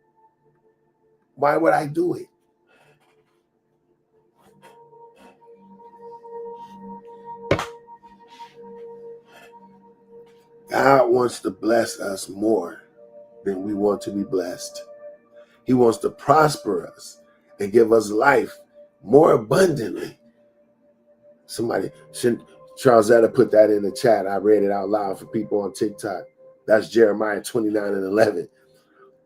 Why would I do it? God wants to bless us more than we want to be blessed. He wants to prosper us and give us life more abundantly. Somebody, Charles Zetta put that in the chat. I read it out loud for people on TikTok. That's Jeremiah 29:11.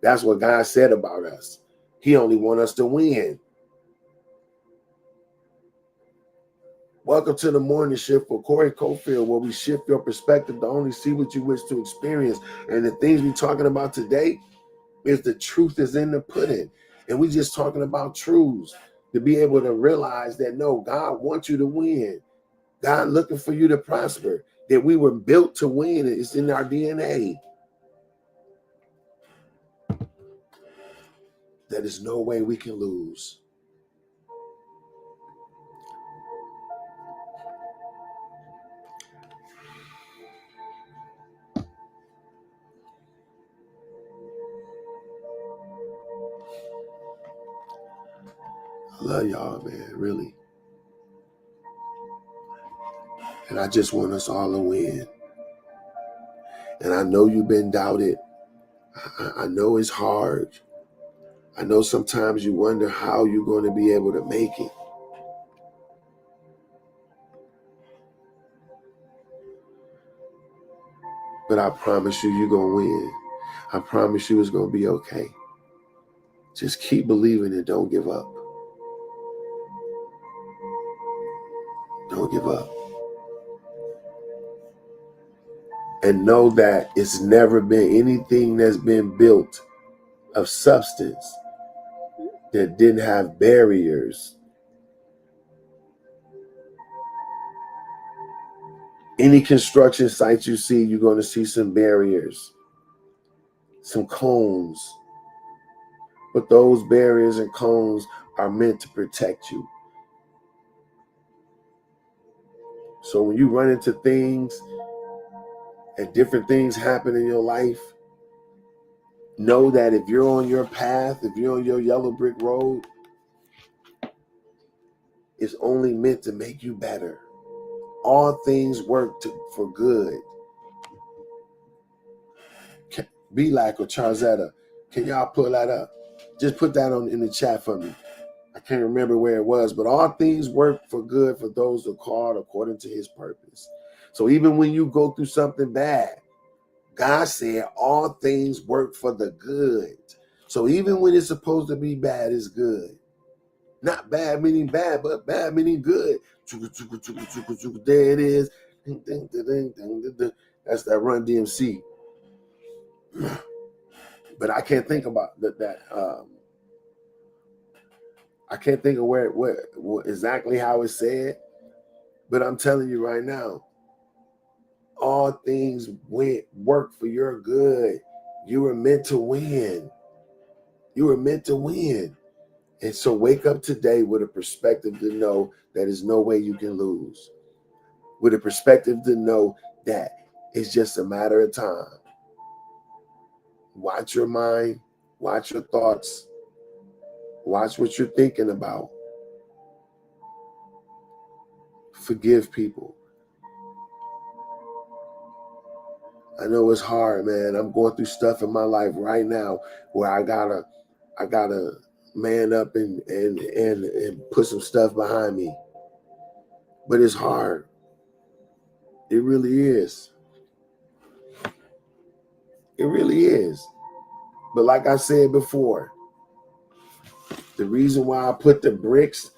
That's what God said about us. He only wants us to win. Welcome to the morning shift for Corey Cofield, where we shift your perspective to only see what you wish to experience. And the things we're talking about today is the truth is in the pudding. And we just talking about truths to be able to realize that, no, God wants you to win. God looking for you to prosper, that we were built to win. It's in our DNA. That is no way we can lose. I love y'all, man, really. And I just want us all to win. And I know you've been doubted. I know it's hard. I know sometimes you wonder how you're going to be able to make it. But I promise you, you're going to win. I promise you it's going to be okay. Just keep believing and don't give up. Don't give up. And know that it's never been anything that's been built of substance that didn't have barriers. Any construction site you see, you're going to see some barriers, some cones. But those barriers and cones are meant to protect you. So when you run into things and different things happen in your life, know that if you're on your path, if you're on your yellow brick road, it's only meant to make you better. All things work for good. Be like or Charzetta. Can y'all pull that up? Just put that in the chat for me. I can't remember where it was, but all things work for good for those who are called according to his purpose. So even when you go through something bad, God said all things work for the good. So even when it's supposed to be bad, it's good. Not bad meaning bad, but bad meaning good. There it is. That's that Run DMC. But I can't think about that. I can't think of where exactly how it's said. But I'm telling you right now, all things work for your good. You were meant to win. You were meant to win. And so wake up today with a perspective to know that there's no way you can lose. With a perspective to know that it's just a matter of time. Watch your mind. Watch your thoughts. Watch what you're thinking about. Forgive people. I know it's hard, man. I'm going through stuff in my life right now where I gotta man up and put some stuff behind me. But it's hard. It really is. It really is. But like I said before, the reason why I put the bricks,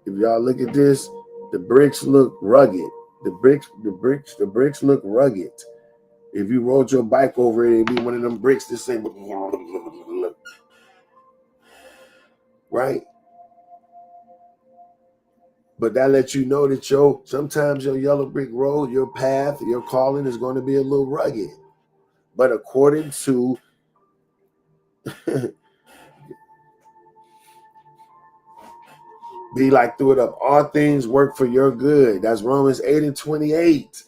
if y'all look at this, the bricks look rugged. The bricks look rugged. If you rode your bike over it, it'd be one of them bricks that say, right? But that lets you know that sometimes your yellow brick road, your path, your calling is going to be a little rugged. But according to be like, threw it up, all things work for your good. That's Romans 8:28.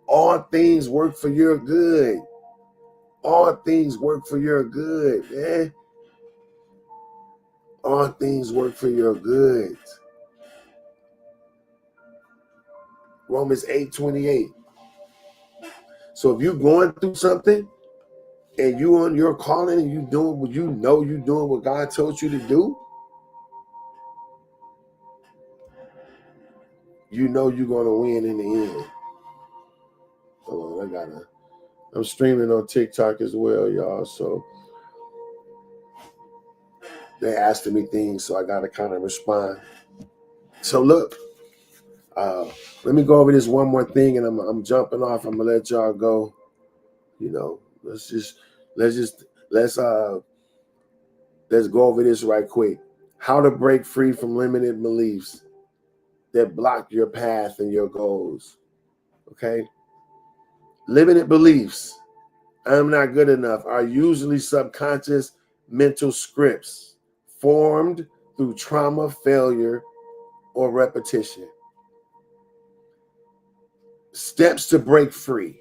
All things work for your good. All things work for your good, man. All things work for your good. Romans 8:28. So if you're going through something and you on your calling and you doing what you know you're doing what God told you to do, you know you're gonna win in the end. Hold on, I'm streaming on TikTok as well, y'all. So they're asking me things, so I gotta kind of respond. So look, let me go over this one more thing, and I'm jumping off. I'm gonna let y'all go. You know, let's go over this right quick. How to break free from limited beliefs that block your path and your goals. Okay, limited beliefs, I'm not good enough, are usually subconscious mental scripts formed through trauma, failure, or repetition. Steps to break free.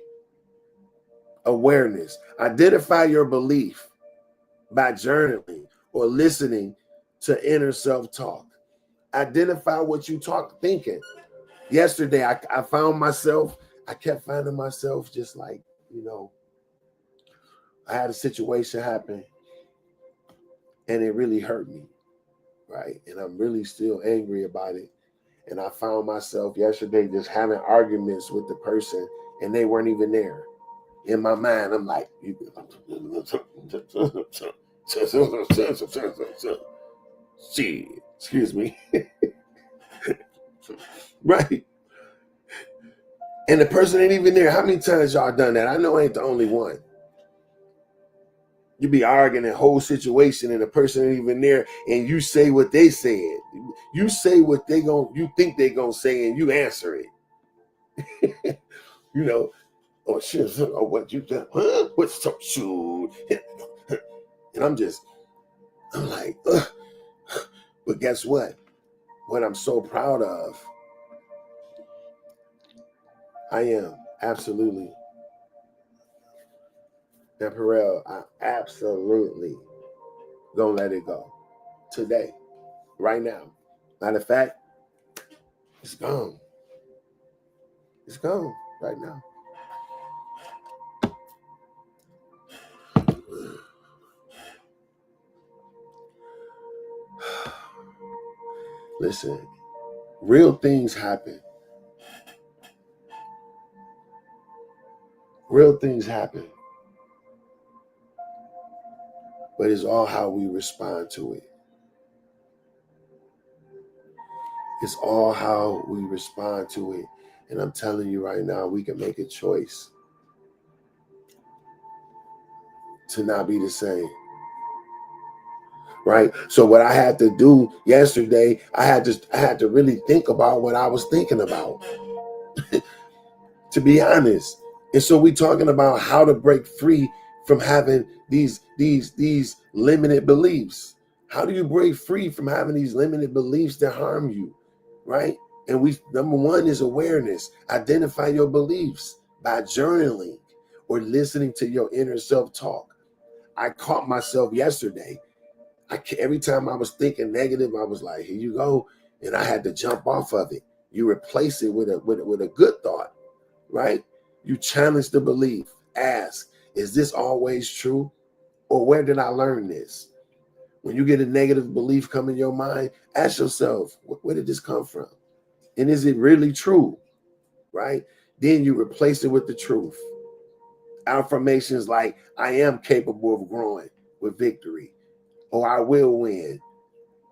Awareness. Identify your belief by journaling or listening to inner self-talk. Identify what you thinking. Yesterday, I found myself, I kept finding myself just like, I had a situation happen and it really hurt me, right? And I'm really still angry about it. And I found myself yesterday just having arguments with the person and they weren't even there. In my mind, I'm like, shit, excuse me. Right. And the person ain't even there. How many times y'all done that? I know I ain't the only one. You be arguing a whole situation and the person ain't even there, and you say what they said. You say what you think they gonna say, and you answer it. Oh shit, oh what you done? Huh? What's so shoot? And I'm like, ugh. But guess what? What I'm so proud of, I am absolutely, and Perel, I absolutely gonna let it go today, right now. Matter of fact, it's gone. It's gone right now. Listen, real things happen. Real things happen. But it's all how we respond to it. It's all how we respond to it. And I'm telling you right now, we can make a choice to not be the same. Right? So what I had to do yesterday, I had to really think about what I was thinking about. To be honest. And so we're talking about how to break free from having these limited beliefs. How do you break free from having these limited beliefs that harm you? Right? And number one is awareness. Identify your beliefs by journaling or listening to your inner self-talk. I caught myself yesterday. Every time I was thinking negative, I was like, here you go. And I had to jump off of it. You replace it with a good thought, right? You challenge the belief. Ask, is this always true? Or where did I learn this? When you get a negative belief come in your mind, ask yourself, where did this come from? And is it really true? Right? Then you replace it with the truth. Affirmations like, I am capable of growing with victory, or I will win,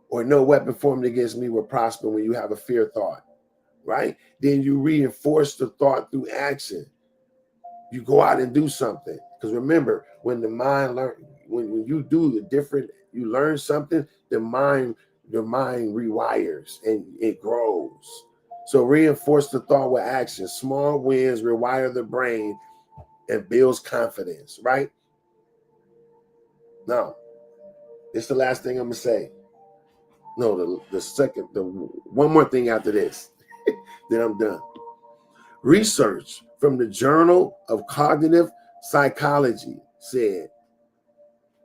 or no weapon formed against me will prosper when you have a fear thought, right? Then you reinforce the thought through action. You go out and do something. Because remember, when the mind when you do the different, you learn something, the mind the mind rewires and it grows. So reinforce the thought with action. Small wins rewire the brain and builds confidence, right? Now, it's the last thing I'm gonna say. No, the one more thing after this, then I'm done. Research from the Journal of Cognitive Psychology said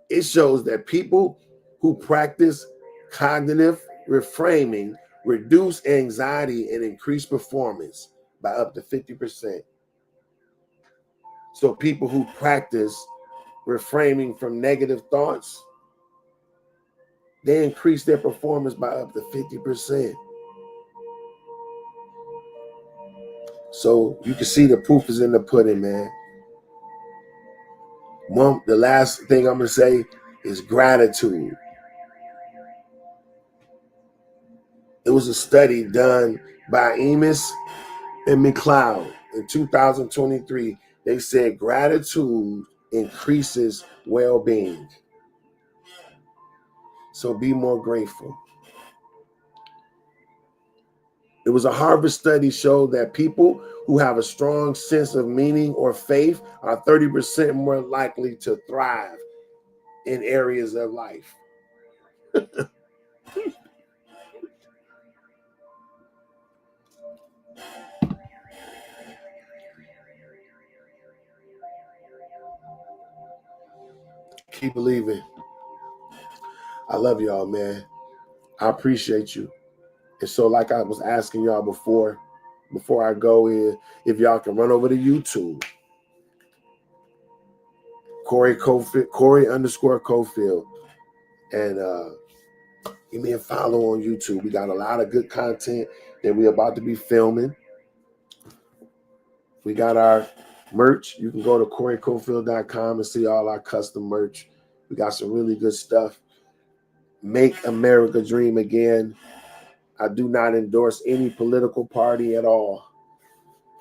it shows that people who practice cognitive reframing reduce anxiety and increase performance by up to 50%. So people who practice reframing from negative thoughts, they increase their performance by up to 50%. So you can see the proof is in the pudding, man. The last thing I'm going to say is gratitude. It was a study done by Eames and McLeod in 2023. They said gratitude increases well-being. So be more grateful. It was a Harvard study showed that people who have a strong sense of meaning or faith are 30% more likely to thrive in areas of life. Keep believing. I love y'all, man. I appreciate you. And so, like I was asking y'all before I go in, if y'all can run over to YouTube, Corey _ Cofield, and give me a follow on YouTube. We got a lot of good content that we're about to be filming. We got our merch. You can go to CoreyCofield.com and see all our custom merch. We got some really good stuff. Make America Dream Again. I do not endorse any political party at all.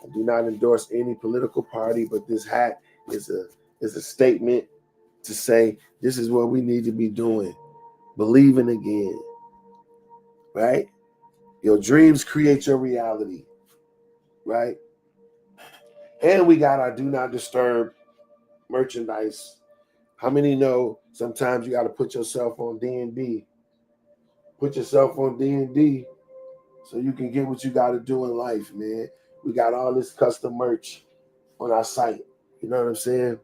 I do not endorse any political party, but this hat is a statement to say this is what we need to be doing. Believing again. Right? Your dreams create your reality. Right? And we got our Do Not Disturb merchandise. How many know sometimes you got to put yourself on D&D? Put yourself on D&D so you can get what you got to do in life, man. We got all this custom merch on our site. You know what I'm saying?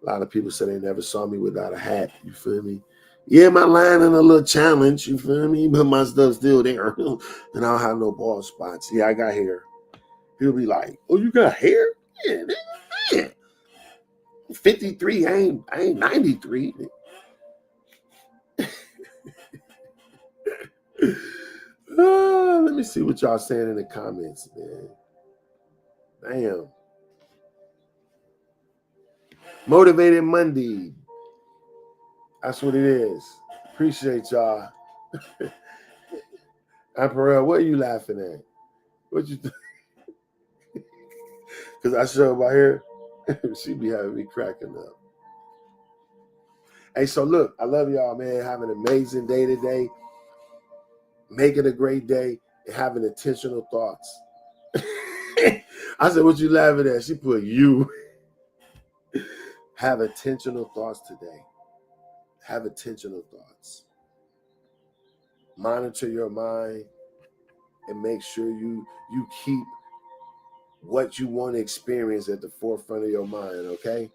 A lot of people say they never saw me without a hat. You feel me? Yeah, my line and a little challenge. You feel me? But my stuff's still there. And I don't have no bald spots. Yeah, I got hair. He'll be like, "Oh, you got hair? Yeah, man. 53. I ain't 93." Let me see what y'all saying in the comments, man. Damn. Motivated Monday. That's what it is. Appreciate y'all. Apparel, what are you laughing at? What you think? Because I show my hair, she be having me cracking up. Hey, so look, I love y'all, man. Have an amazing day today. Make it a great day and having intentional thoughts. I said, what you laughing at? She put you. Have intentional thoughts today. Have intentional thoughts. Monitor your mind and make sure you keep what you want to experience at the forefront of your mind, okay?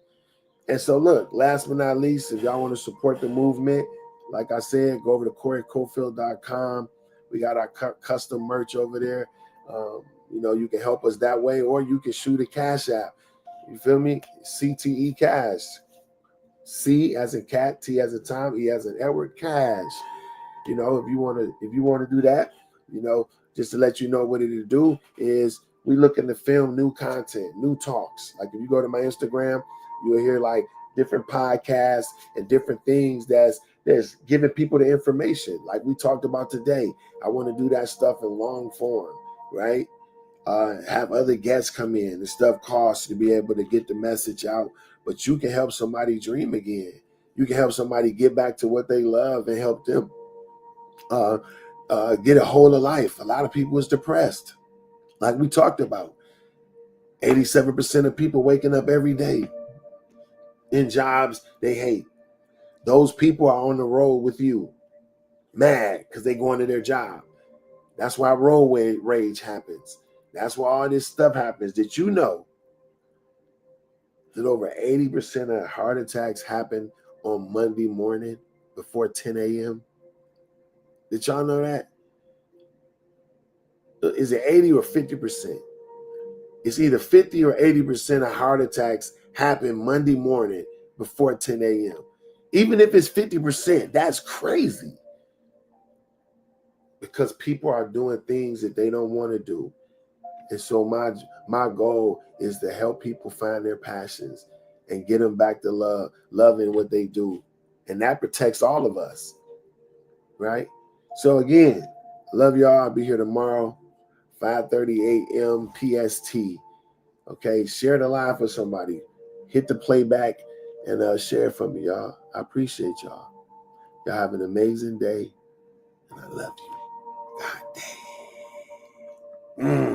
And so look, last but not least, if y'all want to support the movement, like I said, go over to CoreyCofield.com. We got our custom merch over there. You can help us that way, or you can shoot a Cash App. You feel me? CTE Cash. C as in cat, T as in Tom, E as in Edward, Cash. If you want to do that, just to let you know what it'll do is we looking to film new content, new talks. Like if you go to my Instagram, you'll hear like different podcasts and different things that's giving people the information. Like we talked about today. I want to do that stuff in long form, right? Have other guests come in. The stuff costs to be able to get the message out, but you can help somebody dream again. You can help somebody get back to what they love and help them get a hold of life. A lot of people is depressed. Like we talked about, 87% of people waking up every day in jobs they hate. Those people are on the road with you, mad because they going to their job. That's why road rage happens. That's why all this stuff happens. Did you know that over 80% of heart attacks happen on Monday morning before 10 a.m.? Did y'all know that? Is it 80 or 50%? It's either 50 or 80% of heart attacks happen Monday morning before 10 a.m. Even if it's 50%, that's crazy. Because people are doing things that they don't want to do. And so my goal is to help people find their passions and get them back to loving what they do. And that protects all of us, right? So again, love y'all. I'll be here tomorrow, 5:30 a.m. PST. Okay, share the live with somebody. Hit the playback and share it for me, y'all. I appreciate y'all. Y'all have an amazing day, and I love you. God damn.